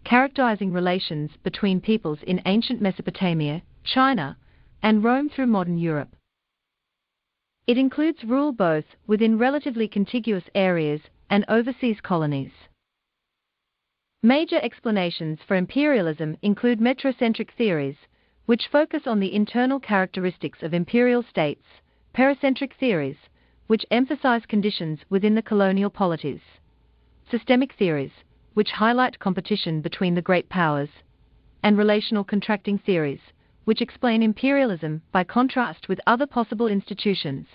characterizing relations between peoples in ancient Mesopotamia, China, and Rome through modern Europe. It includes rule both within relatively contiguous areas and overseas colonies. Major explanations for imperialism include metrocentric theories, which focus on the internal characteristics of imperial states, pericentric theories, which emphasize conditions within the colonial polities, systemic theories, which highlight competition between the great powers, and relational contracting theories, which explain imperialism by contrast with other possible institutions.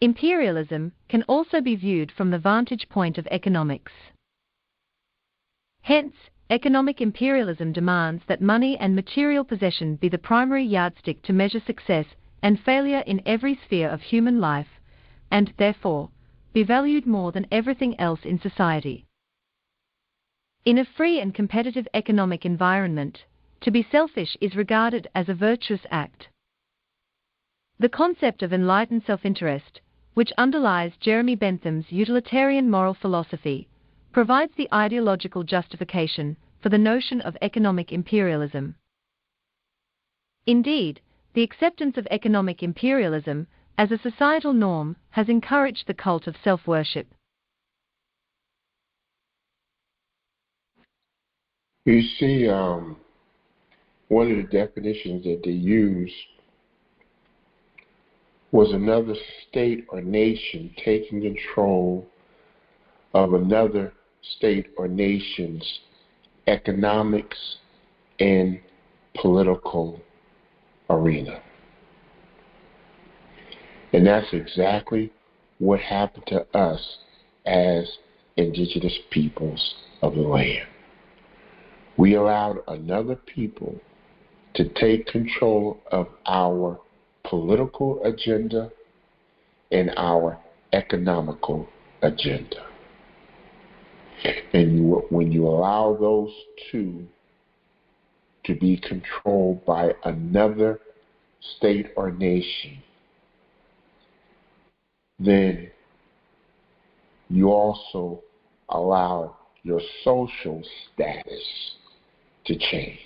Imperialism can also be viewed from the vantage point of economics. Hence, economic imperialism demands that money and material possession be the primary yardstick to measure success and failure in every sphere of human life, and, therefore, be valued more than everything else in society. In a free and competitive economic environment, to be selfish is regarded as a virtuous act. The concept of enlightened self-interest, which underlies Jeremy Bentham's utilitarian moral philosophy, provides the ideological justification for the notion of economic imperialism. Indeed, the acceptance of economic imperialism as a societal norm has encouraged the cult of self-worship. You see, one of the definitions that they used was another state or nation taking control of another state or nation's economics and political arena. And that's exactly what happened to us as indigenous peoples of the land. We allowed another people to take control of our political agenda and our economical agenda. And when you allow those two to be controlled by another state or nation, then you also allow your social status to change.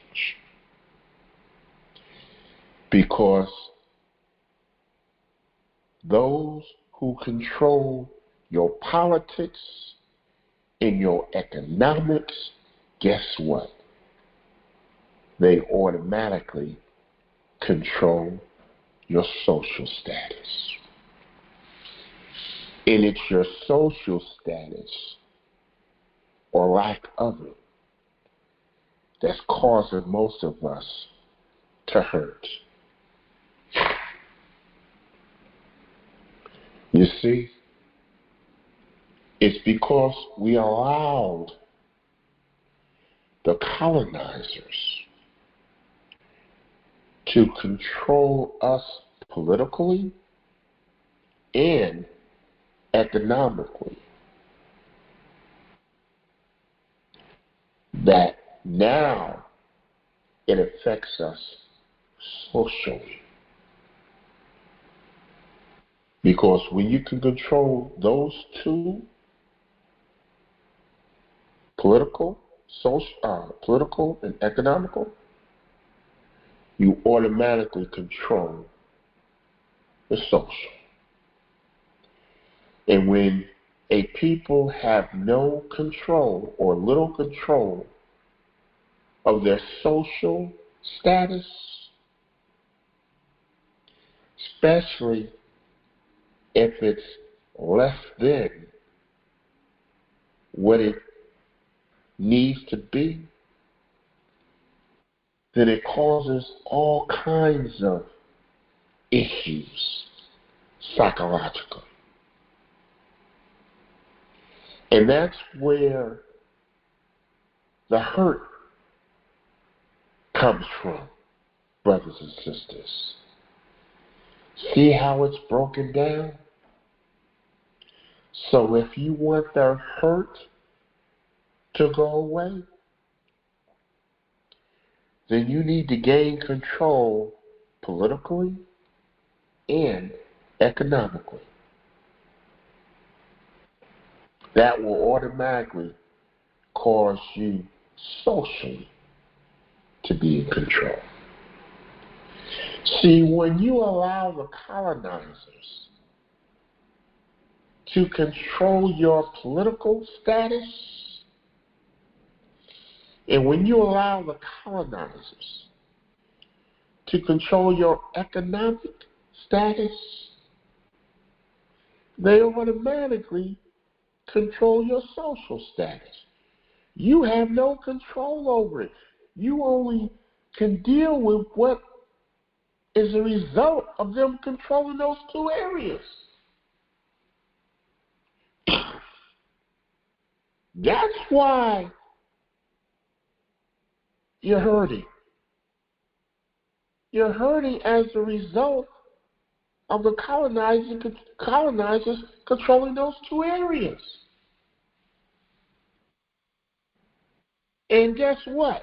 Because those who control your politics and your economics, guess what? They automatically control your social status. And it's your social status, or lack of it, that's causing most of us to hurt. You see, it's because we allowed the colonizers to control us politically and economically that now it affects us socially. Because when you can control those two, political and economical, you automatically control the social. And when a people have no control or little control of their social status, especially if it's less than what it needs to be, then it causes all kinds of issues psychologically. And that's where the hurt comes from, brothers and sisters. See how it's broken down? So if you want the hurt to go away, then you need to gain control politically and economically. That will automatically cause you socially to be in control. See, when you allow the colonizers to control your political status, and when you allow the colonizers to control your economic status, they automatically control your social status. You have no control over it. You only can deal with what is a result of them controlling those two areas. That's why you're hurting. You're hurting as a result of the colonizers controlling those two areas. And guess what?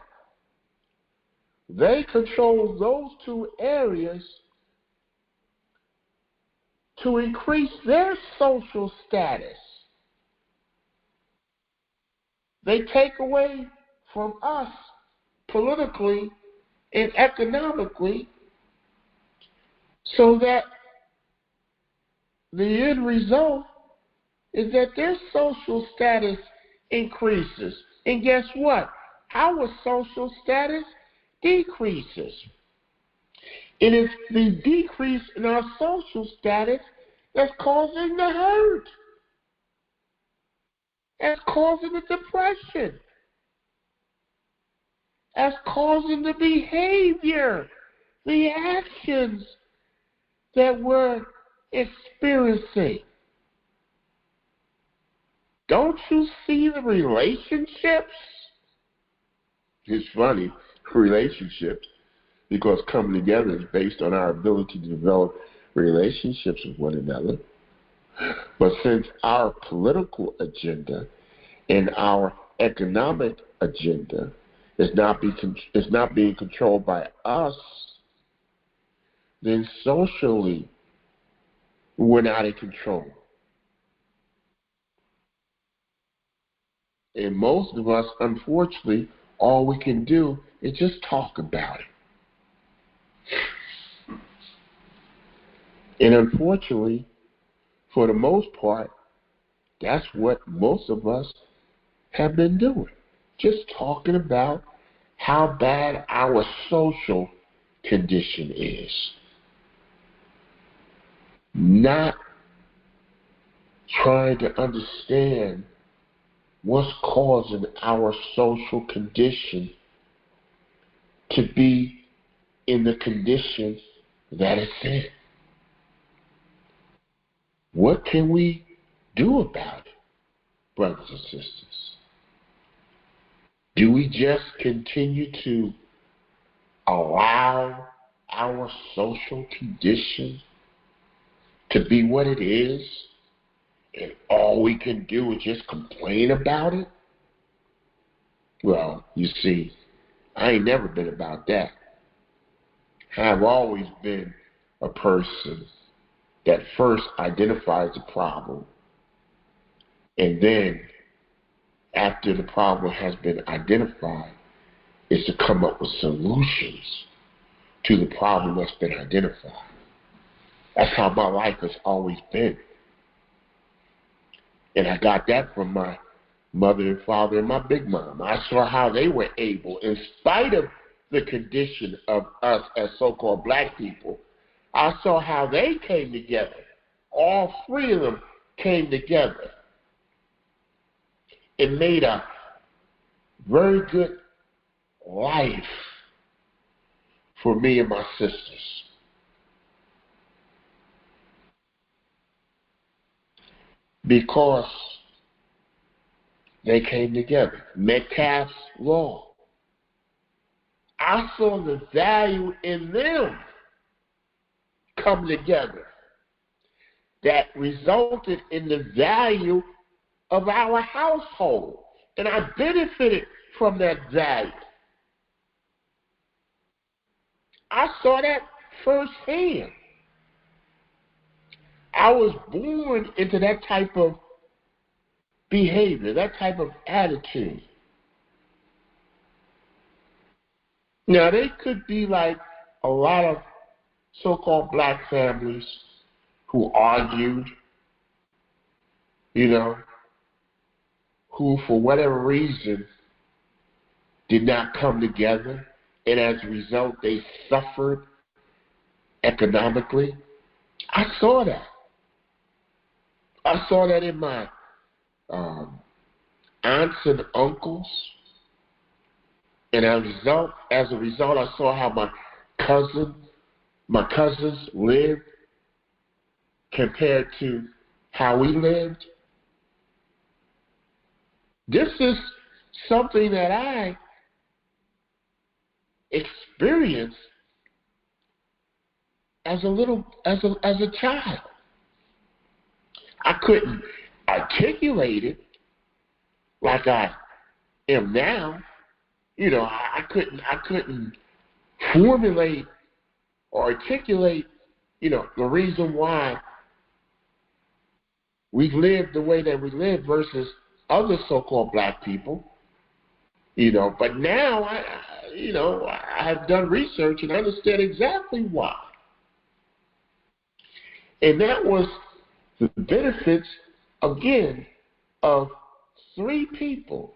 They control those two areas to increase their social status. They take away from us politically and economically so that the end result is that their social status increases. And guess what? Our social status decreases. It is the decrease in our social status that's causing the hurt. That's causing the depression. That's causing the behavior, the actions that we're experiencing. Don't you see the relationships? It's funny, relationships. because coming together is based on our ability to develop relationships with one another. But since our political agenda and our economic agenda is not being controlled by us, then socially we're not in control. And most of us, unfortunately, all we can do is just talk about it. And unfortunately, for the most part, that's what most of us have been doing. Just talking about how bad our social condition is. Not trying to understand what's causing our social condition to be in the condition that it's in. What can we do about it, brothers and sisters? Do we just continue to allow our social condition to be what it is, and all we can do is just complain about it? Well, you see, I ain't never been about that. I've always been a person that first identifies the problem, and then after the problem has been identified, is to come up with solutions to the problem that's been identified. That's how my life has always been. And I got that from my mother and father and my big mom. I saw how they were able, in spite of the condition of us as so-called black people, I saw how they came together. All three of them came together and made a very good life for me and my sisters. Because they came together. Metcalfe's Law. I saw the value in them coming together that resulted in the value of our household. And I benefited from that value. I saw that firsthand. I was born into that type of behavior, that type of attitude. Now, they could be like a lot of so-called black families who argued, who for whatever reason did not come together, and as a result they suffered economically. I saw that. I saw that in my aunts and uncles, and as a result, I saw how my cousins lived compared to how we lived. This is something that I experienced as a child. I couldn't articulate it like I am now. I couldn't formulate or articulate, the reason why we live the way that we live versus other so-called black people. But now I have done research and understand exactly why. And that was the benefits, again, of three people.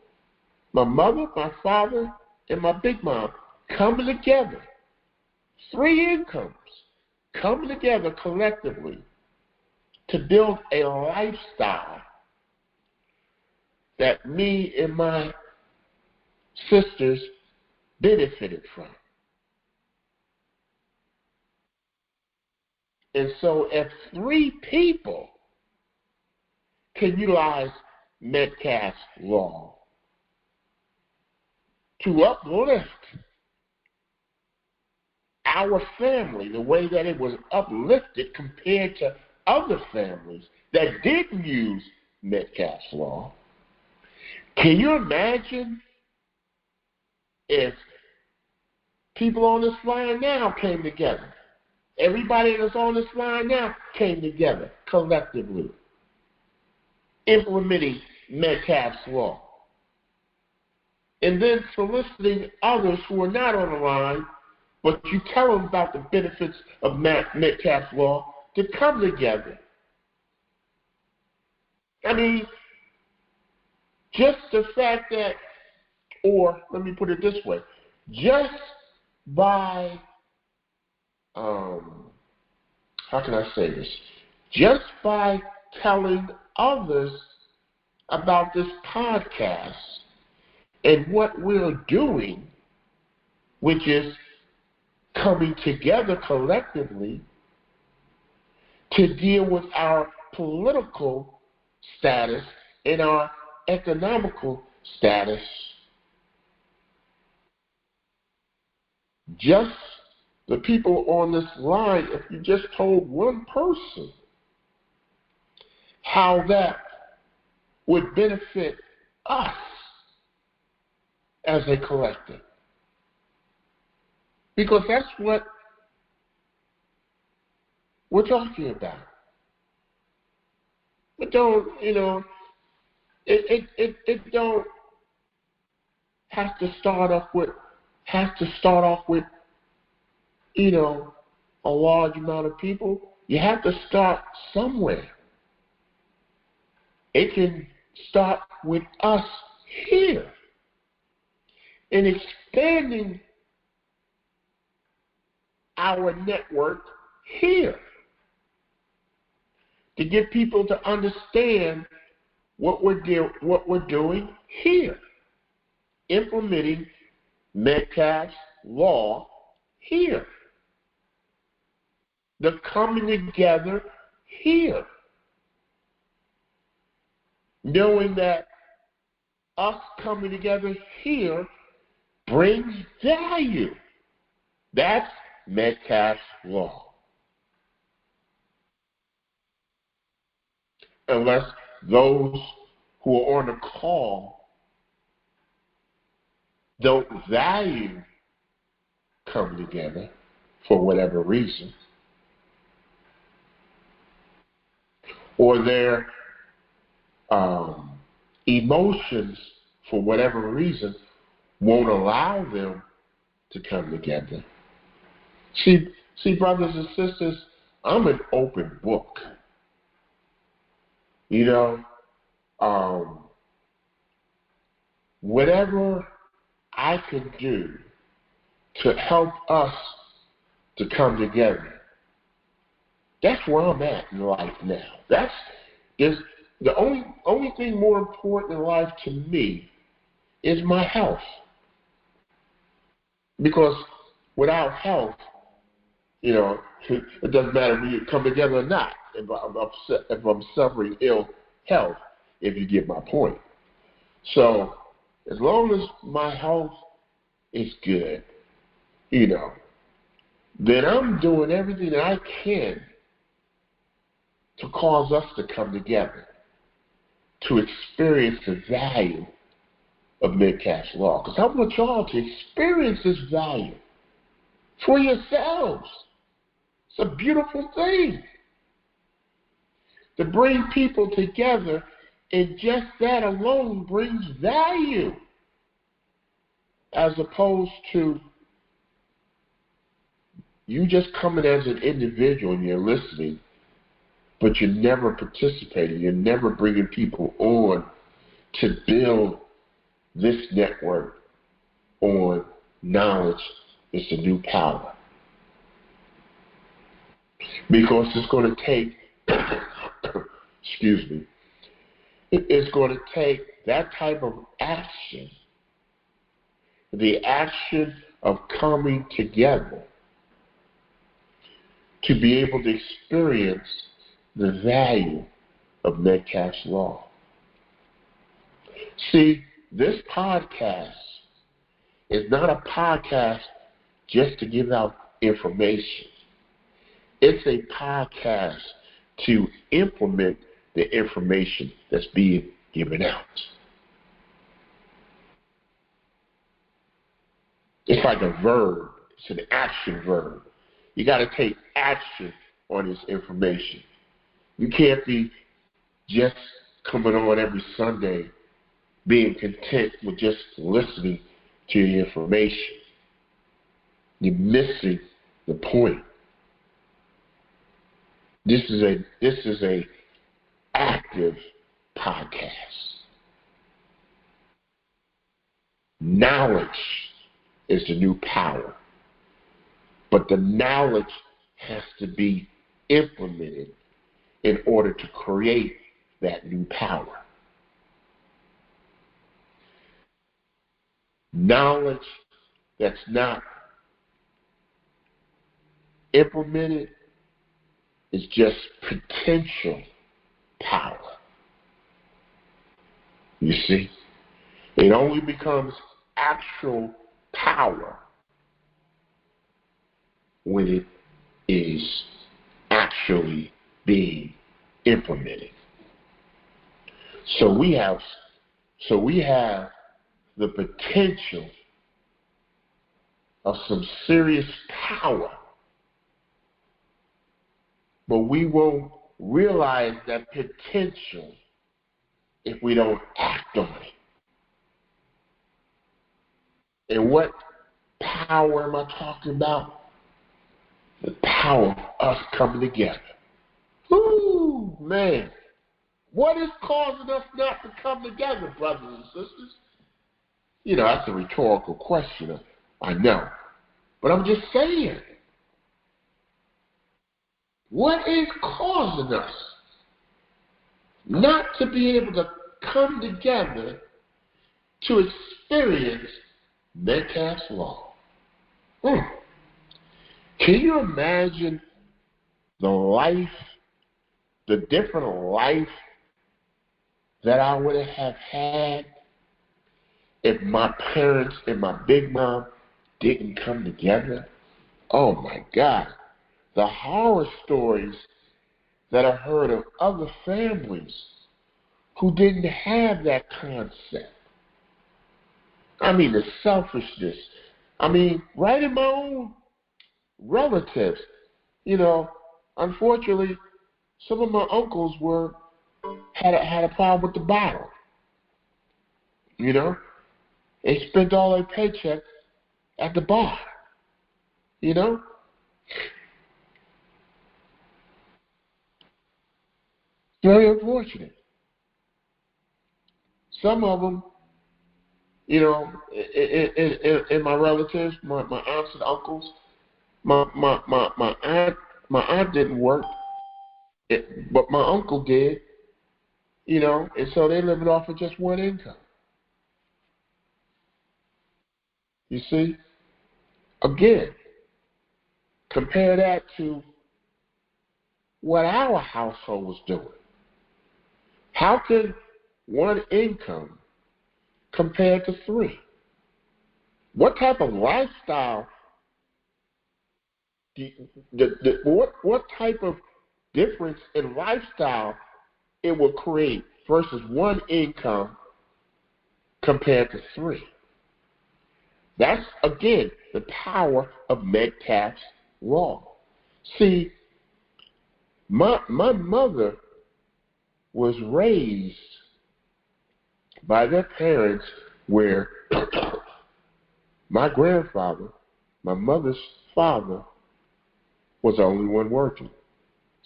My mother, my father, and my big mom coming together. Three incomes coming together collectively to build a lifestyle that me and my sisters benefited from. And so if three people can utilize Metcalfe's Law to uplift our family, the way that it was uplifted compared to other families that didn't use Metcalfe's Law. Can you imagine if people on this line now came together? Everybody that's on this line now came together collectively, implementing Metcalfe's Law. And then soliciting others who are not on the line, but you tell them about the benefits of Metcalfe's Law to come together. I mean, just the fact that, or let me put it this way, just by, how can I say this? Just by telling others about this podcast and what we're doing, which is coming together collectively to deal with our political status and our economical status. Just the people on this line, if you just told one person how that would benefit us as a collective. Because that's what we're talking about. But don't, it don't have to start off with, a large amount of people. You have to start somewhere. It can start with us here in expanding our network here to get people to understand what we're doing here, implementing Metcalfe's Law here, the coming together here, knowing that us coming together here brings value. That's Metcalfe's Law. Unless those who are on the call don't value coming together for whatever reason, or their emotions for whatever reason won't allow them to come together. See, brothers and sisters, I'm an open book. Whatever I can do to help us to come together, that's where I'm at in life now. Is the only thing more important in life to me is my health. Because without health, it doesn't matter if you come together or not. If I'm suffering ill health, if you get my point. So as long as my health is good, then I'm doing everything that I can to cause us to come together, to experience the value of Metcalfe's Law. Because I want y'all to experience this value for yourselves. It's a beautiful thing to bring people together, and just that alone brings value, as opposed to you just coming as an individual and you're listening, but you're never participating. You're never bringing people on to build this network on knowledge. It's a new power. Because it's going to take, it's going to take that type of action, the action of coming together, to be able to experience the value of Metcalfe's Law. See, this podcast is not a podcast just to give out information. It's a podcast to implement the information that's being given out. It's like a verb. It's an action verb. You got to take action on this information. You can't be just coming on every Sunday being content with just listening to the information. You're missing the point. This is a active podcast. Knowledge is the new power. But the knowledge has to be implemented in order to create that new power. Knowledge that's not implemented is just potential power. You see? It only becomes actual power when it is actually being implemented. So we have the potential of some serious power, but we won't realize that potential if we don't act on it. And what power am I talking about? The power of us coming together. Ooh, man. What is causing us not to come together, brothers and sisters? You know, that's a rhetorical question, I know. But I'm just saying. What is causing us not to be able to come together to experience Metcalfe's Law? Can you imagine the different life that I would have had if my parents and my big mom didn't come together? Oh my God. The horror stories that I heard of other families who didn't have that concept. I mean, the selfishness. I mean, right in my own relatives. You know, unfortunately, some of my uncles had a problem with the bottle. You know, they spent all their paycheck at the bar. You know, very unfortunate. Some of them, you know, in my relatives, my aunts and uncles, my aunt didn't work, but my uncle did, you know, and so they're living off of just one income. You see? Again, compare that to what our household was doing. How could one income compare to three? What type of lifestyle, what type of difference in lifestyle it will create versus one income compared to three? That's, again, the power of Metcalfe's Law. See, my mother was raised by their parents where my grandfather, my mother's father, was the only one working.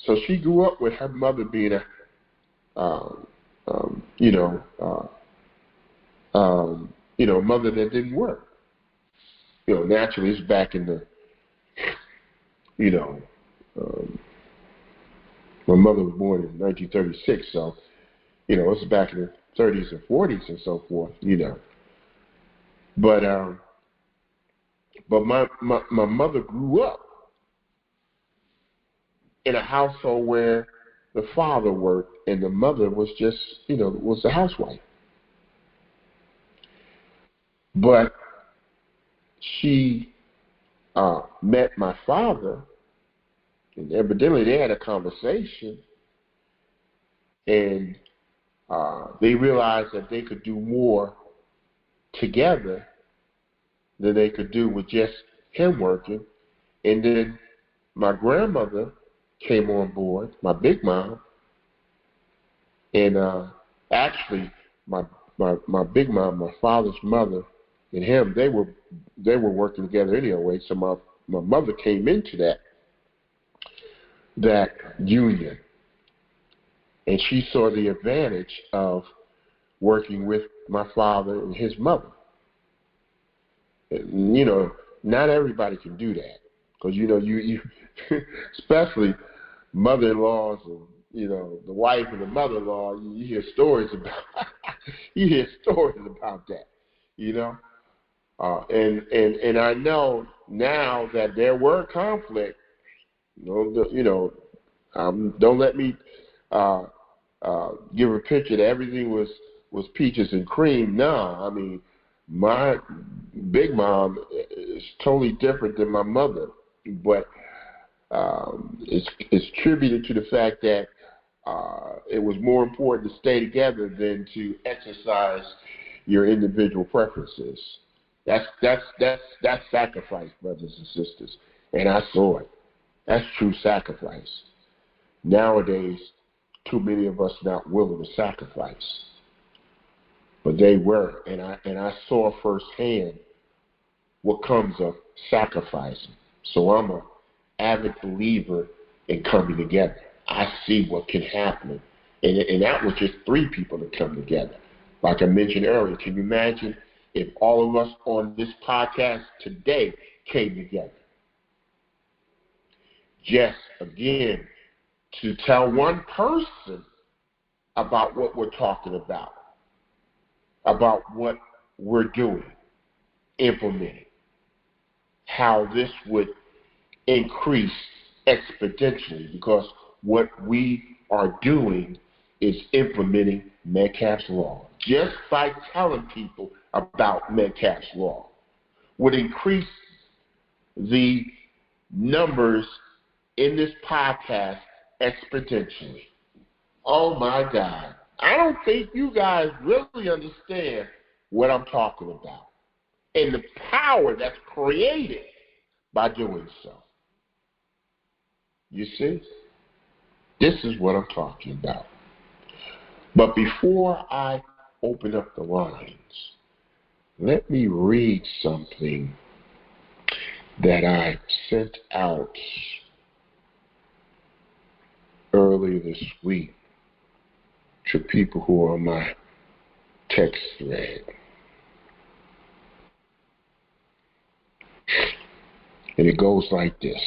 So she grew up with her mother being a mother that didn't work. You know, naturally, it's back in the, my mother was born in 1936, so, you know, it's back in the 30s and 40s and so forth, you know. But my mother grew up in a household where the father worked and the mother was just, was a housewife. But she met my father, and evidently they had a conversation, and they realized that they could do more together than they could do with just him working. And then my grandmother came on board, my big mom, and actually my big mom, my father's mother, and him, they were working together anyway. So my mother came into that union, and she saw the advantage of working with my father and his mother. And, you know, not everybody can do that, because you especially mother-in-laws and, you know, the wife and the mother-in-law, you hear stories about that, you know. And I know now that there were conflicts. Don't let me give a picture that everything was peaches and cream. No, I mean, my big mom is totally different than my mother, but it's attributed to the fact that it was more important to stay together than to exercise your individual preferences. That's sacrifice, brothers and sisters, and I saw it. That's true sacrifice. Nowadays, too many of us not willing to sacrifice, but they were, and I saw firsthand what comes of sacrificing. So I'm an avid believer in coming together. I see what can happen, and that was just 3 people that come together. Like I mentioned earlier, can you imagine if all of us on this podcast today came together? Just, again, to tell one person about what we're talking about what we're doing, implementing, how this would increase exponentially, because what we are doing is implementing Metcalfe's Law. Just by telling people about Metcalfe's Law would increase the numbers in this podcast exponentially. Oh my God. I don't think you guys really understand what I'm talking about and the power that's created by doing so. You see? This is what I'm talking about. But before I open up the lines, let me read something that I sent out earlier this week to people who are on my text thread. And it goes like this.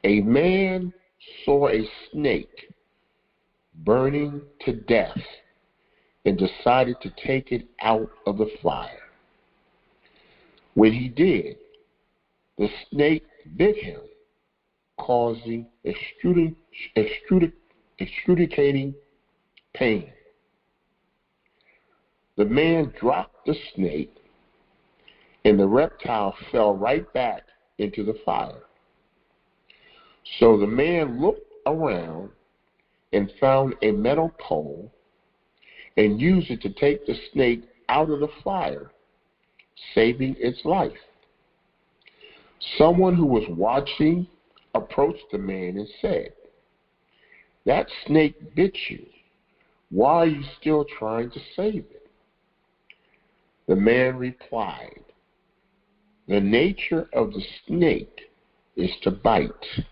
A man saw a snake burning to death and decided to take it out of the fire. When he did, the snake bit him, causing excruciating pain. The man dropped the snake, and the reptile fell right back into the fire. So the man looked around and found a metal pole and used it to take the snake out of the fire, saving its life. Someone who was watching approached the man and said, "That snake bit you. Why are you still trying to save it?" The man replied, "The nature of the snake is to bite,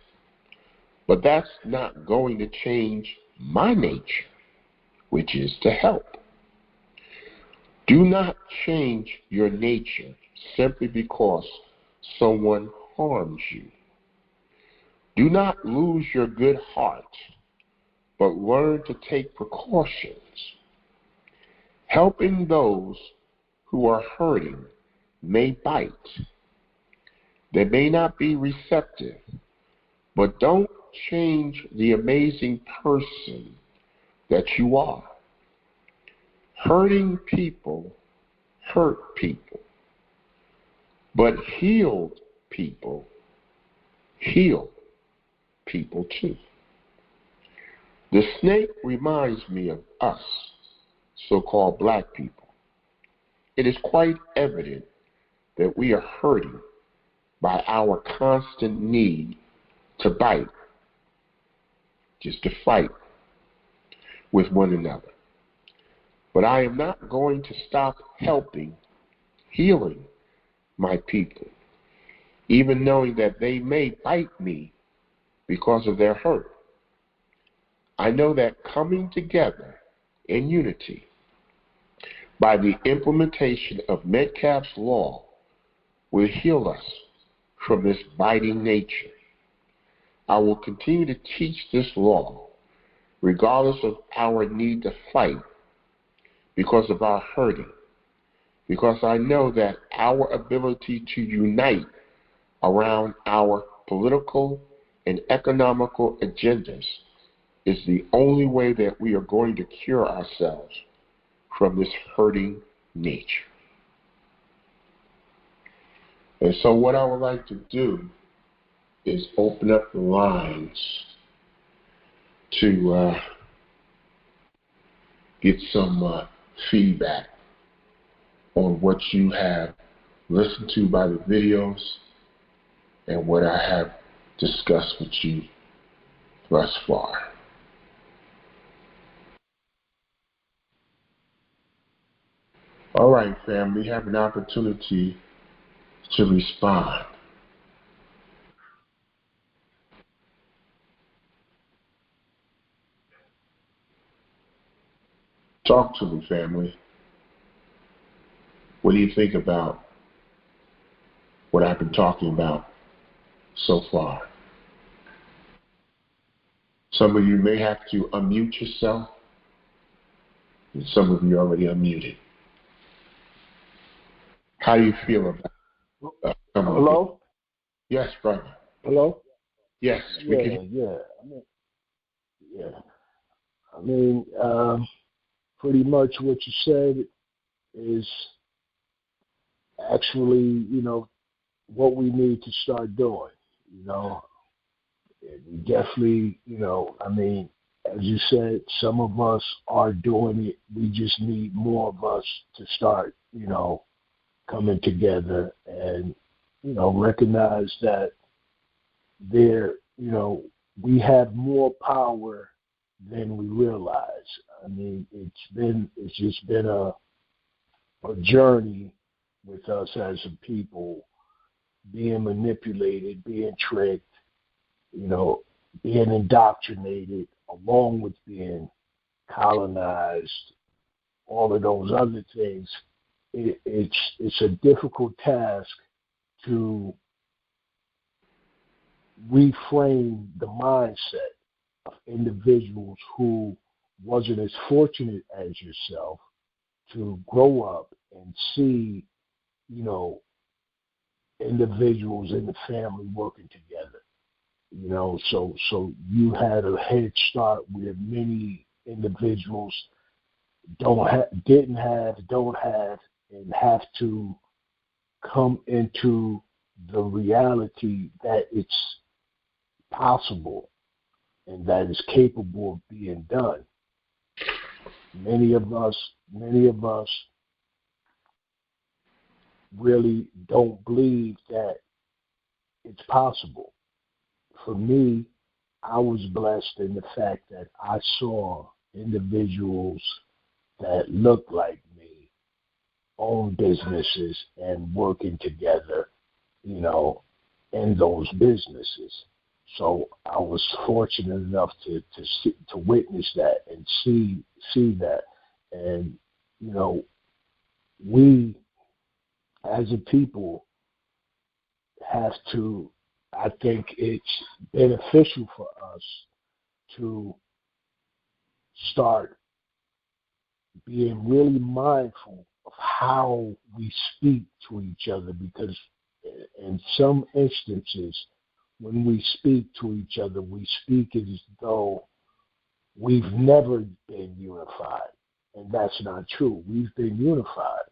but that's not going to change my nature, which is to help. Do not change your nature simply because someone harms you. Do not lose your good heart, but learn to take precautions. Helping those who are hurting may bite. They may not be receptive, but don't change the amazing person that you are. Hurting people hurt people. But healed people heal people too. The snake reminds me of us, so-called black people. It is quite evident that we are hurting by our constant need to bite, just to fight with one another. But I am not going to stop helping, healing my people, even knowing that they may bite me because of their hurt. I know that coming together in unity by the implementation of Metcalfe's law will heal us from this biting nature. I will continue to teach this law regardless of our need to fight because of our hurting, because I know that our ability to unite around our political and economical agendas is the only way that we are going to cure ourselves from this hurting nature. And so what I would like to do is open up the lines to get some feedback on what you have listened to by the videos and what I have discussed with you thus far. All right, family, you have an opportunity to respond. Talk to me, family. What do you think about what I've been talking about so far? Some of you may have to unmute yourself, and some of you already unmuted. How do you feel about Hello? Yes, brother. Hello? Yes, we can. Yeah. I mean, pretty much what you said is actually, what we need to start doing. We definitely, I mean, as you said, some of us are doing it. We just need more of us to start, coming together and, recognize that we have more power than we realize. I mean, it's just been a journey with us as a people, being manipulated, being tricked, being indoctrinated, along with being colonized, all of those other things. It's a difficult task to reframe the mindset of individuals who wasn't as fortunate as yourself to grow up and see, individuals in the family working together. So you had a head start where many individuals don't have, and have to come into the reality that it's possible and that it's capable of being done. Many of us really don't believe that it's possible. For me, I was blessed in the fact that I saw individuals that looked like me own businesses and working together, in those businesses. So I was fortunate enough to witness that and see that. And, we as a people have to, I think it's beneficial for us to start being really mindful of how we speak to each other, because in some instances, when we speak to each other, we speak as though we've never been unified. And that's not true. We've been unified.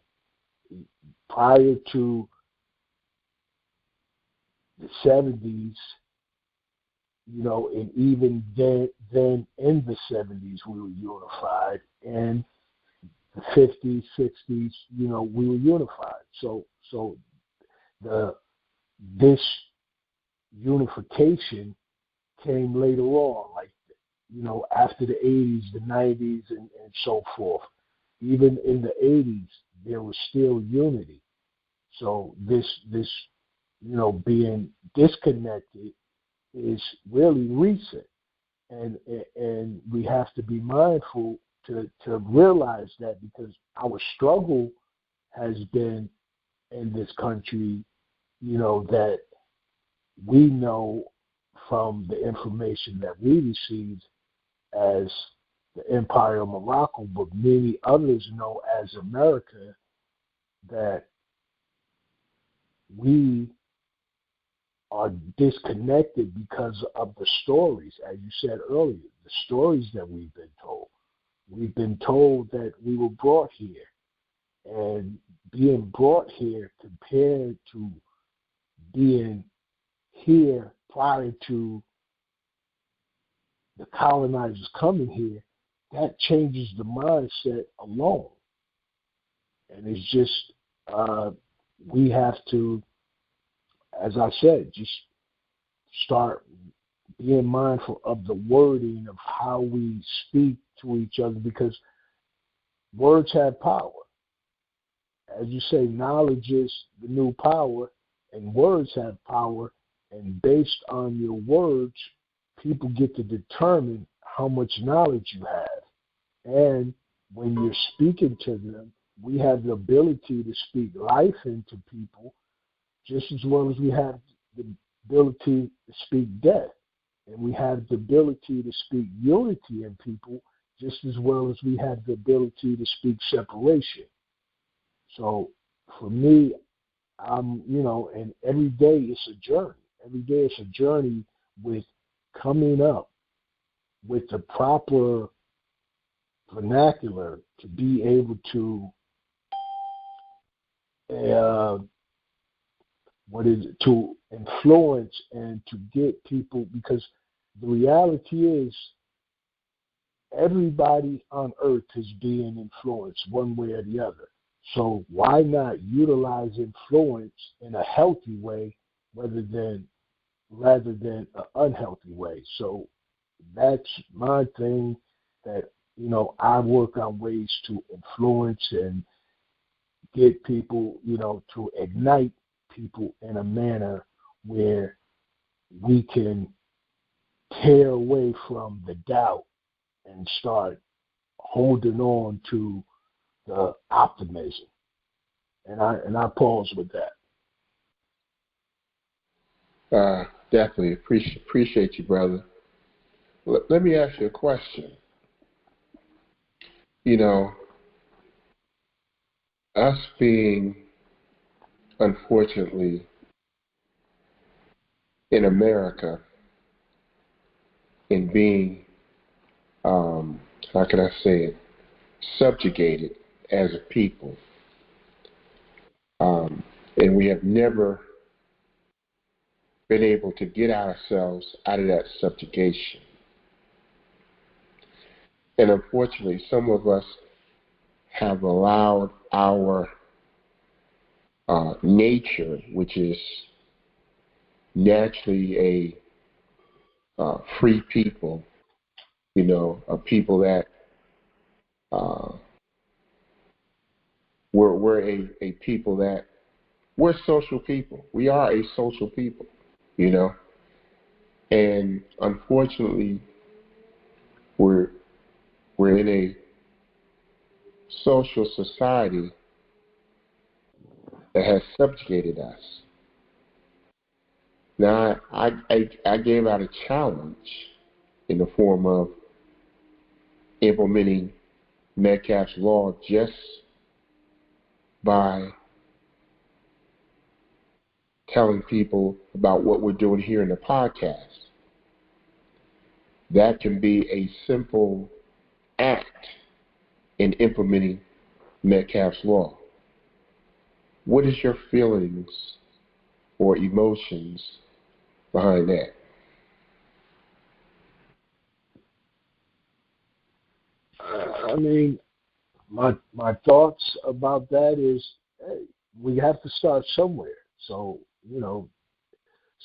Prior to the 70s, and even then in the 70s we were unified, and the 50s, 60s, we were unified. So this unification came later on, like after the 80s, the 90s, and so forth. Even in the 80s, there was still unity. So this being disconnected is really recent, and we have to be mindful to realize that, because our struggle has been in this country, that we know from the information that we received as the Empire of Morocco, but many others know as America, that we are disconnected because of the stories, as you said earlier, the stories that we've been told. We've been told that we were brought here, and being brought here compared to being here prior to the colonizers coming here, that changes the mindset alone. And it's just, we have to, as I said, just start being mindful of the wording of how we speak to each other, because words have power. As you say, knowledge is the new power, and words have power, and based on your words, people get to determine how much knowledge you have. And when you're speaking to them, we have the ability to speak life into people just as well as we have the ability to speak death. And we have the ability to speak unity in people just as well as we have the ability to speak separation. So for me, and every day it's a journey. Every day it's a journey with coming up with the proper vernacular to be able to to influence and to get people, because the reality is everybody on earth is being influenced one way or the other. So why not utilize influence in a healthy way rather than an unhealthy way? So that's my thing, that I work on ways to influence and get people, to ignite people in a manner where we can tear away from the doubt and start holding on to the optimism. And I pause with that. Definitely appreciate you, brother. Let me ask you a question. Us being, unfortunately, in America, and being, how can I say it, subjugated as a people, and we have never been able to get ourselves out of that subjugation. And unfortunately, some of us have allowed our nature, which is naturally a free people, a people that we're a people that we're social people. We are a social people, and unfortunately, we're in a social society that has subjugated us. Now, I gave out a challenge in the form of implementing Metcalfe's Law just by telling people about what we're doing here in the podcast. That can be a simple act in implementing Metcalfe's Law. What is your feelings or emotions behind that? I mean, my thoughts about that is, hey, we have to start somewhere. So,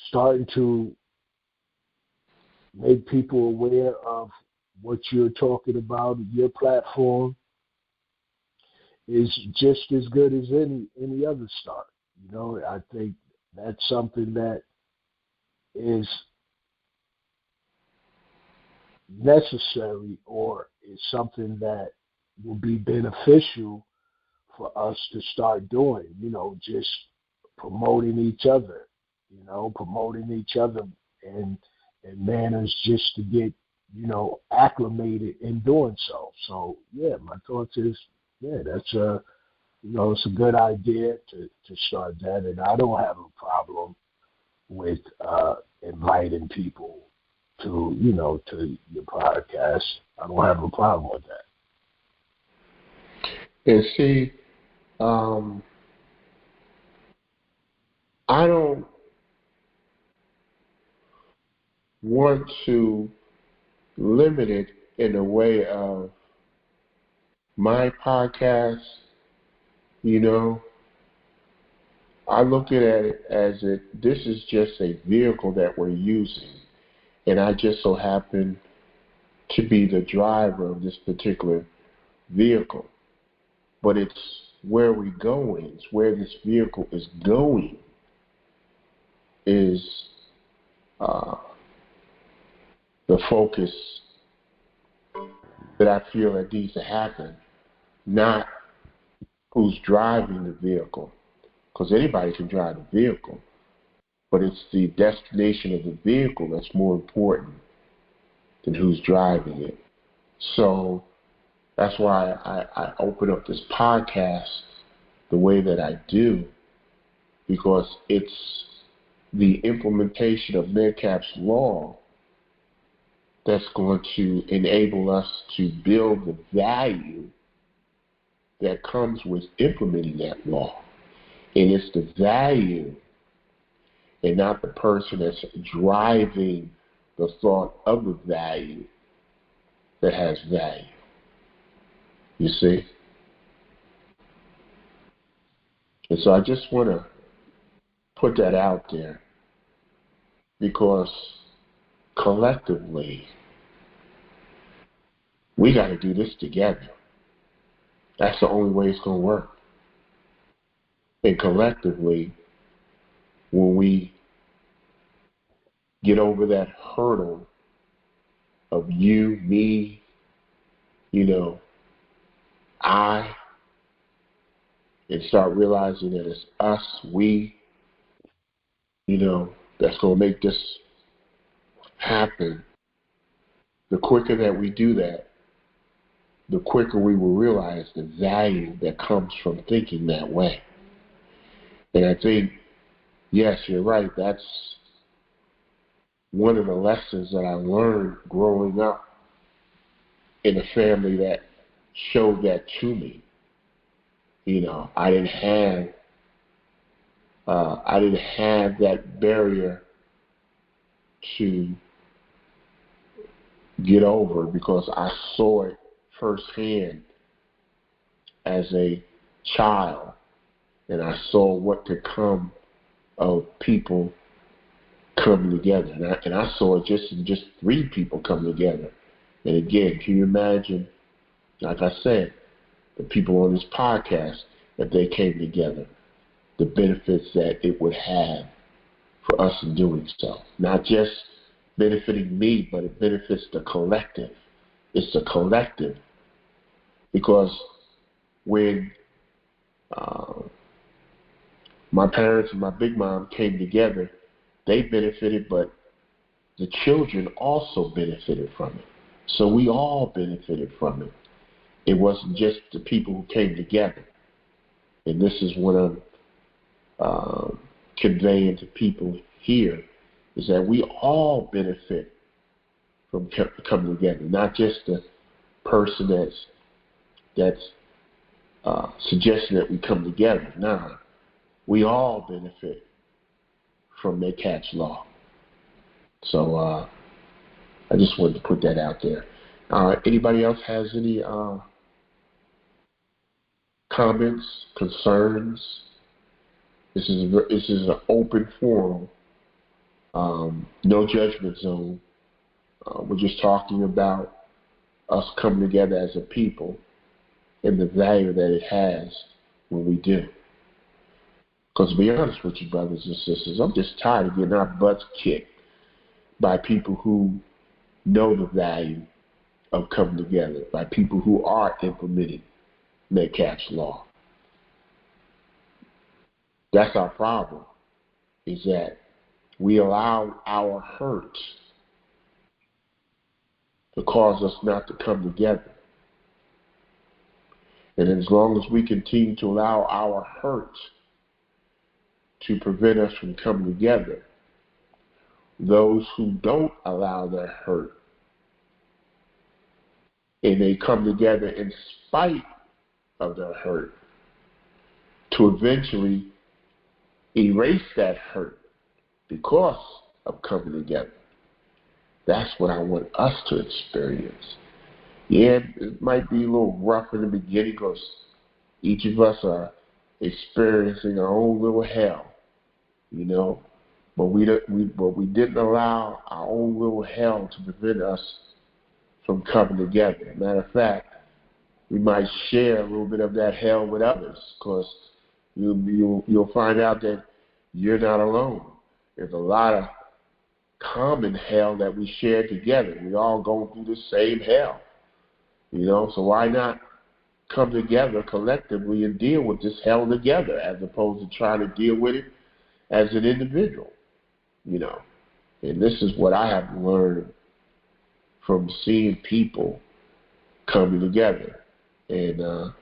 starting to make people aware of what you're talking about, your platform, is just as good as any other start. I think that's something that is necessary, or is something that will be beneficial for us to start doing, just promoting each other, and manners, just to get, acclimated in doing so. So yeah, my thoughts is, that's it's a good idea to start that, and I don't have a problem with inviting people to your podcast. I don't have a problem with that. And see, I don't want to limit it in a way of my podcast. I look at it as this is just a vehicle that we're using, and I just so happen to be the driver of this particular vehicle. But it's where we're going, it's where this vehicle is going, is the focus that I feel that needs to happen, not who's driving the vehicle, because anybody can drive the vehicle, but it's the destination of the vehicle that's more important than who's driving it. So that's why I open up this podcast the way that I do, because it's the implementation of MEDCAP's law that's going to enable us to build the value that comes with implementing that law. And it's the value and not the person that's driving the thought of the value that has value. You see? And so I just want to put that out there, because collectively we got to do this together. That's the only way it's going to work. And collectively, when we get over that hurdle of you, me, I, and start realizing that it's us, we, that's going to make this happen, the quicker that we do that, the quicker we will realize the value that comes from thinking that way. And I think, yes, you're right, that's one of the lessons that I learned growing up in a family that showed that to me. I didn't have that barrier to get over, because I saw it firsthand as a child, and I saw what could come of people coming together, and I saw it just in just 3 people coming together. And again, can you imagine, like I said, the people on this podcast, if they came together, the benefits that it would have for us in doing so. Not just benefiting me, but it benefits the collective. It's the collective. Because when my parents and my big mom came together, they benefited, but the children also benefited from it. So we all benefited from it. It wasn't just the people who came together. And this is what I'm conveying to people here, is that we all benefit from coming together, not just the person that's suggesting that we come together. No, we all benefit from MEDCAP's law. So I just wanted to put that out there. Anybody else has any comments, concerns? This is an open forum, no judgment zone. We're just talking about us coming together as a people and the value that it has when we do. Because to be honest with you, brothers and sisters, I'm just tired of getting our butts kicked by people who know the value of coming together, by people who are implementing Metcalfe's law. That's our problem, is that we allow our hurt to cause us not to come together. And as long as we continue to allow our hurt to prevent us from coming together, those who don't allow their hurt and they come together in spite of their hurt to eventually erase that hurt because of coming together. That's what I want us to experience. Yeah, it might be a little rough in the beginning because each of us are experiencing our own little hell, you know. But we didn't allow our own little hell to prevent us from coming together. Matter of fact, we might share a little bit of that hell with others, because you'll find out that you're not alone. There's a lot of common hell that we share together. We all go through the same hell, you know. So why not come together collectively and deal with this hell together, as opposed to trying to deal with it as an individual, you know. And this is what I have learned from seeing people coming together. And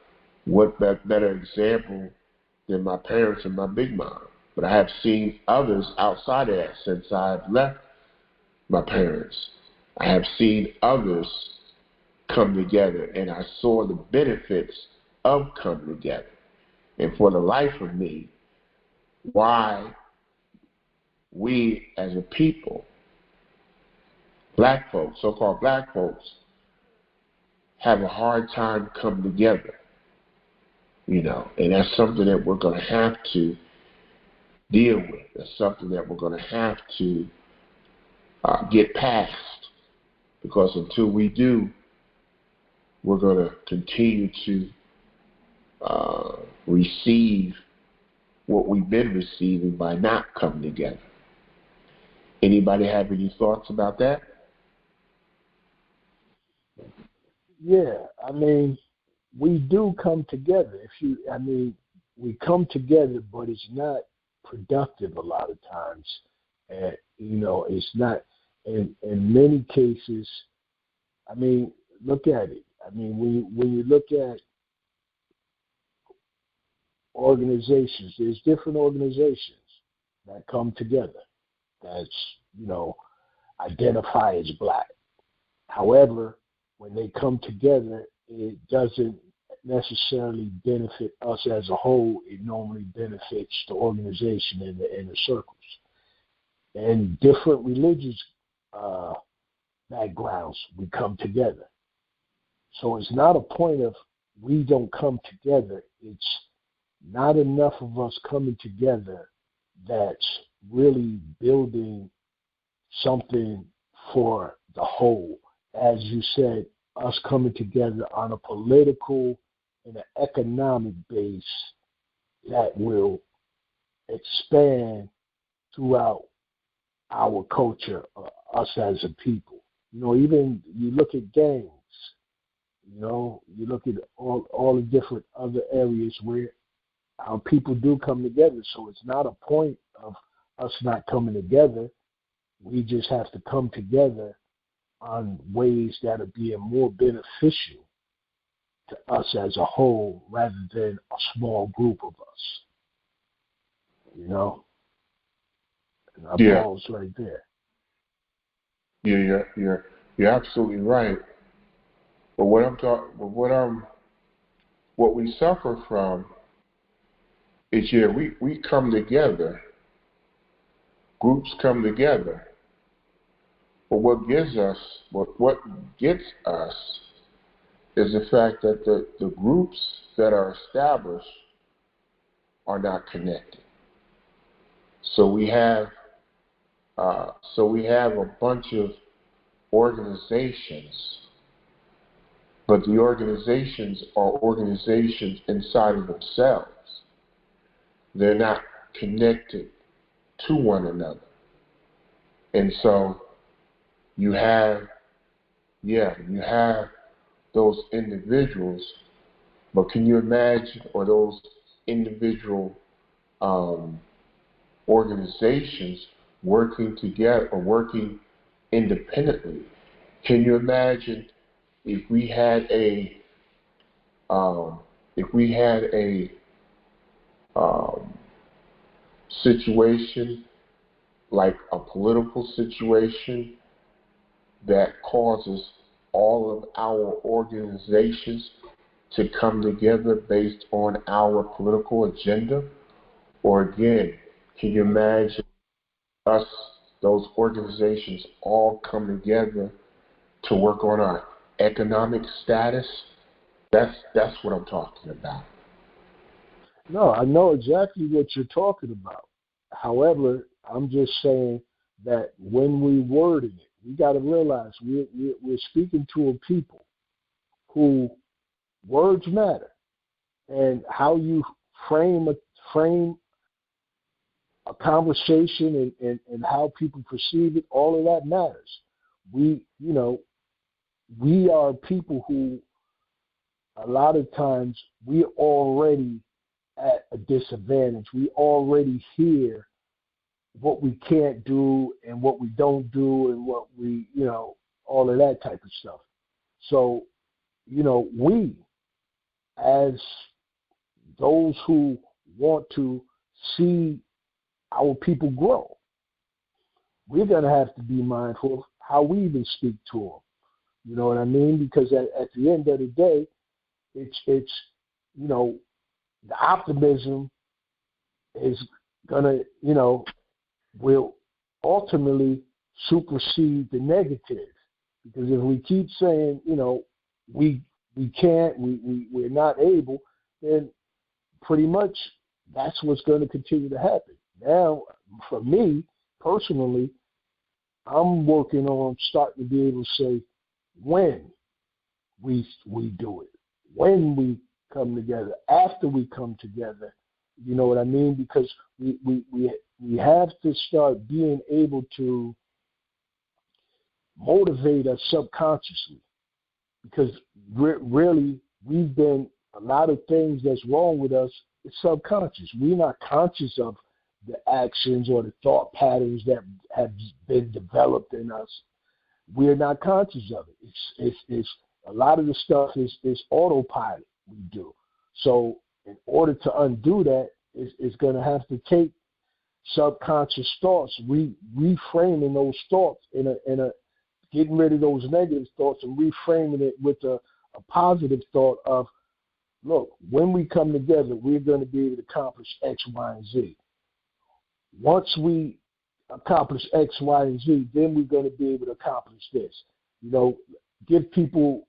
what better example than my parents and my big mom. But I have seen others outside of that since I've left my parents. I have seen others come together, and I saw the benefits of coming together. And for the life of me, why we as a people, black folks, so-called black folks, have a hard time coming together, you know. And that's something that we're going to have to deal with. That's something that we're going to have to get past, because until we do, we're going to continue to receive what we've been receiving by not coming together. Anybody have any thoughts about that? Yeah, I mean, we do come together. We come together, but it's not productive a lot of times. And, you know, it's not, in many cases, I mean, look at it. I mean, when you look at organizations, there's different organizations that come together that's, you know, identify as black. However, when they come together, it doesn't necessarily benefit us as a whole. It normally benefits the organization and the inner circles. And different religious backgrounds, we come together. So it's not a point of we don't come together. It's not enough of us coming together that's really building something for the whole. As you said, us coming together on a political and an economic base that will expand throughout our culture, us as a people. You know, even you look at gangs, you know, you look at all the different other areas where our people do come together. So it's not a point of us not coming together. We just have to come together on ways that are being more beneficial to us as a whole rather than a small group of us. You know? And our ball's right there. Yeah, you're absolutely right. But what we suffer from is, we come together, groups come together, But what gets us is the fact that the groups that are established are not connected. So we have a bunch of organizations, but the organizations are organizations inside of themselves. They're not connected to one another. And so you have those individuals, but can you imagine, or those individual organizations working together or working independently? Can you imagine if we had a situation like a political situation that causes all of our organizations to come together based on our political agenda? Or again, can you imagine us, those organizations, all come together to work on our economic status? That's what I'm talking about. No, I know exactly what you're talking about. However, I'm just saying that when we wording it, we got to realize we're speaking to a people who words matter, and how you frame a conversation and how people perceive it, all of that matters. We are people who a lot of times we're already at a disadvantage. We already hear what we can't do and what we don't do and what we, all of that type of stuff. So, we, as those who want to see our people grow, we're going to have to be mindful of how we even speak to them. You know what I mean? Because at the end of the day, it's the optimism is going to, will ultimately supersede the negative. Because if we keep saying, we can't, we're not able, then pretty much that's what's going to continue to happen. Now, for me personally, I'm working on starting to be able to say when we do it, when we come together, after we come together. You know what I mean? Because we have to start being able to motivate us subconsciously. Because really, we've been, a lot of things that's wrong with us is subconscious. We're not conscious of the actions or the thought patterns that have been developed in us. We're not conscious of it. It's a lot of the stuff is autopilot we do. So in order to undo that, it's going to have to take subconscious thoughts, reframing those thoughts in a getting rid of those negative thoughts and reframing it with a positive thought of, look, when we come together, we're going to be able to accomplish X, Y, and Z. Once we accomplish X, Y, and Z, then we're going to be able to accomplish this. Give people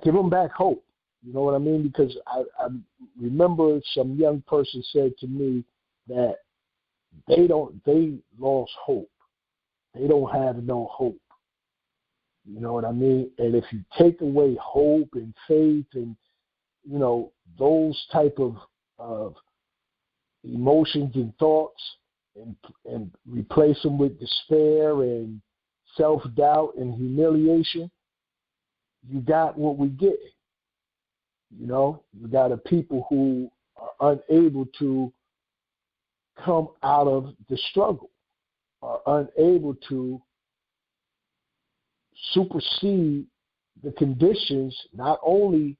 give them back hope. You know what I mean? Because I remember some young person said to me that they lost hope. They don't have no hope. You know what I mean? And if you take away hope and faith and, those type of emotions and thoughts and replace them with despair and self-doubt and humiliation, you got what we get. You got a people who are unable to come out of the struggle, are unable to supersede the conditions, not only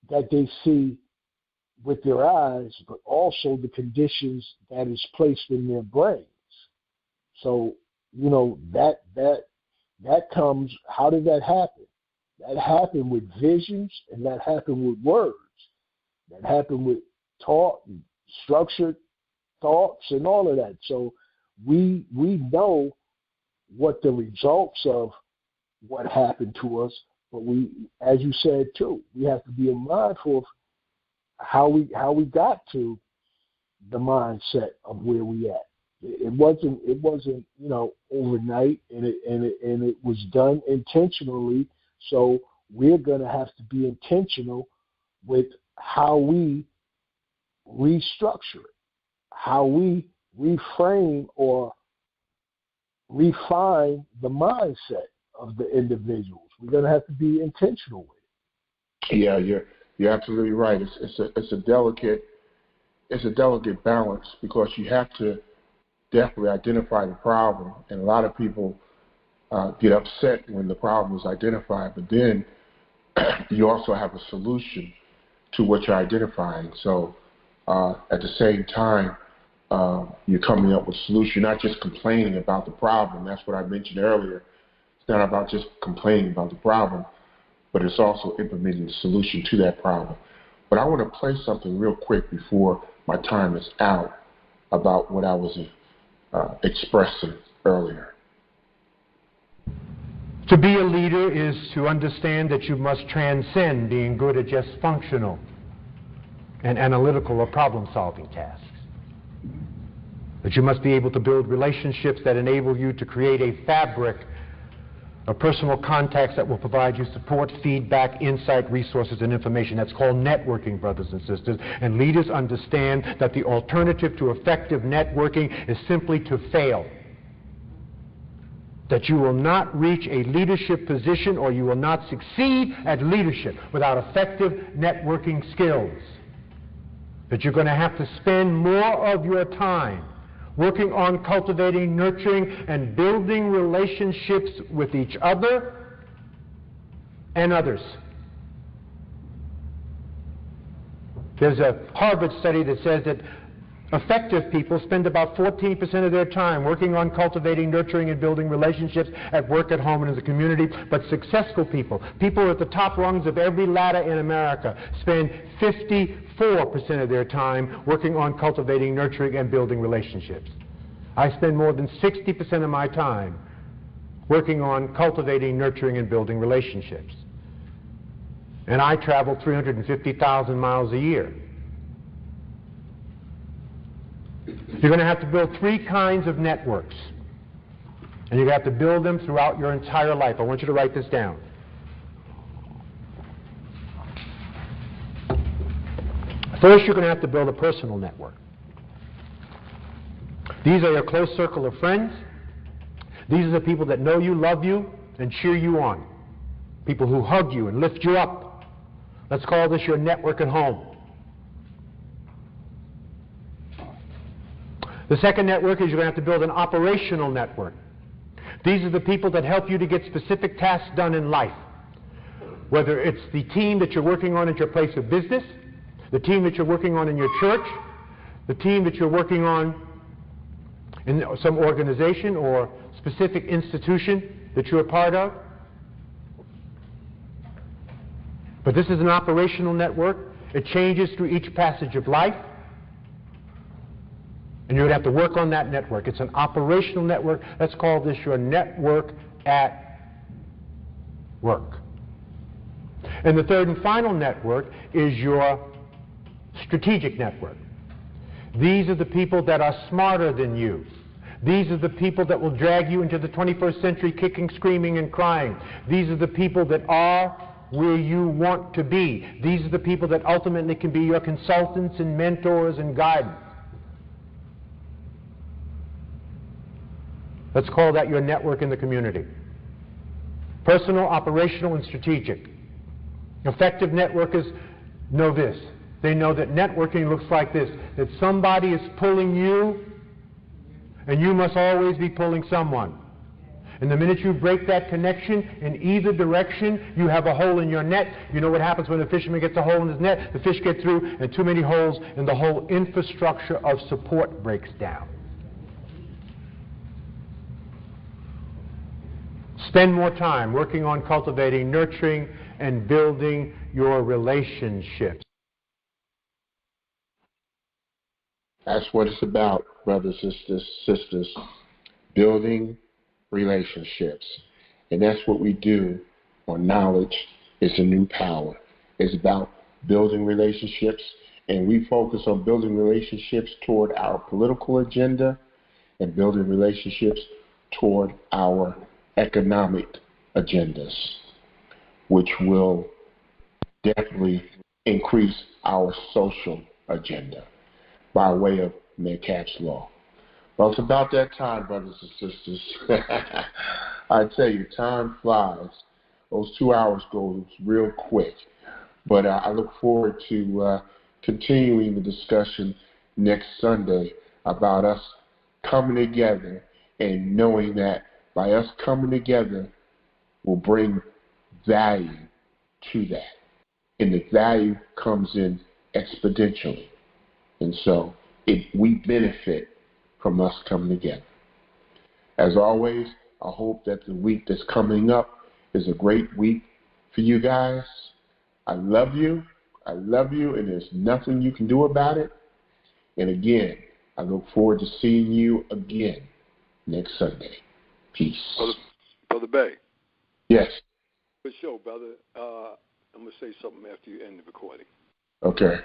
that they see with their eyes, but also the conditions that is placed in their brains. So, that comes, how did that happen? That happened with visions, and that happened with words. That happened with thought and structured thoughts and all of that. So we know what the results of what happened to us, but we, as you said too, we have to be mindful of how we got to the mindset of where we at. It wasn't overnight, and it was done intentionally. So we're gonna have to be intentional with how we restructure it, how we reframe or refine the mindset of the individuals. We're going to have to be intentional with it. Yeah, you're absolutely right. It's a delicate balance, because you have to definitely identify the problem, and a lot of people get upset when the problem is identified, but then you also have a solution to what you're identifying. So at the same time, you're coming up with a solution, not just complaining about the problem. That's what I mentioned earlier. It's not about just complaining about the problem, but it's also implementing the solution to that problem. But I want to play something real quick before my time is out about what I was expressing earlier. To be a leader is to understand that you must transcend being good at just functional and analytical or problem-solving tasks. That you must be able to build relationships that enable you to create a fabric of personal contacts that will provide you support, feedback, insight, resources, and information. That's called networking, brothers and sisters. And leaders understand that the alternative to effective networking is simply to fail. That you will not reach a leadership position, or you will not succeed at leadership without effective networking skills. That you're going to have to spend more of your time working on cultivating, nurturing, and building relationships with each other and others. There's a Harvard study that says that effective people spend about 14% of their time working on cultivating, nurturing, and building relationships at work, at home, and in the community. But successful people, people at the top rungs of every ladder in America, spend 54% of their time working on cultivating, nurturing, and building relationships. I spend more than 60% of my time working on cultivating, nurturing, and building relationships. And I travel 350,000 miles a year. You're going to have to build three kinds of networks. And you're going to have to build them throughout your entire life. I want you to write this down. First, you're going to have to build a personal network. These are your close circle of friends. These are the people that know you, love you, and cheer you on. People who hug you and lift you up. Let's call this your network at home. The second network is you're going to have to build an operational network. These are the people that help you to get specific tasks done in life. Whether it's the team that you're working on at your place of business, the team that you're working on in your church, the team that you're working on in some organization or specific institution that you're a part of. But this is an operational network. It changes through each passage of life. And you would have to work on that network. It's an operational network. Let's call this your network at work. And the third and final network is your strategic network. These are the people that are smarter than you. These are the people that will drag you into the 21st century kicking, screaming, and crying. These are the people that are where you want to be. These are the people that ultimately can be your consultants and mentors and guidance. Let's call that your network in the community. Personal, operational, and strategic. Effective networkers know this. They know that networking looks like this, that somebody is pulling you, and you must always be pulling someone. And the minute you break that connection in either direction, you have a hole in your net. You know what happens when a fisherman gets a hole in his net? The fish get through, and too many holes, and the whole infrastructure of support breaks down. Spend more time working on cultivating, nurturing, and building your relationships. That's what it's about, brothers and sisters, building relationships. And that's what we do on Knowledge is a New Power. It's about building relationships, and we focus on building relationships toward our political agenda and building relationships toward our economic agendas, which will definitely increase our social agenda by way of Metcalfe's Law. Well, it's about that time, brothers and sisters. I tell you, time flies. Those 2 hours go real quick. But I look forward to continuing the discussion next Sunday about us coming together and knowing that by us coming together will bring value to that. And the value comes in exponentially. And so we benefit from us coming together. As always, I hope that the week that's coming up is a great week for you guys. I love you, and there's nothing you can do about it. And again, I look forward to seeing you again next Sunday. Peace. Brother Bay. Yes. Good show, brother. I'm going to say something after you end the recording. Okay.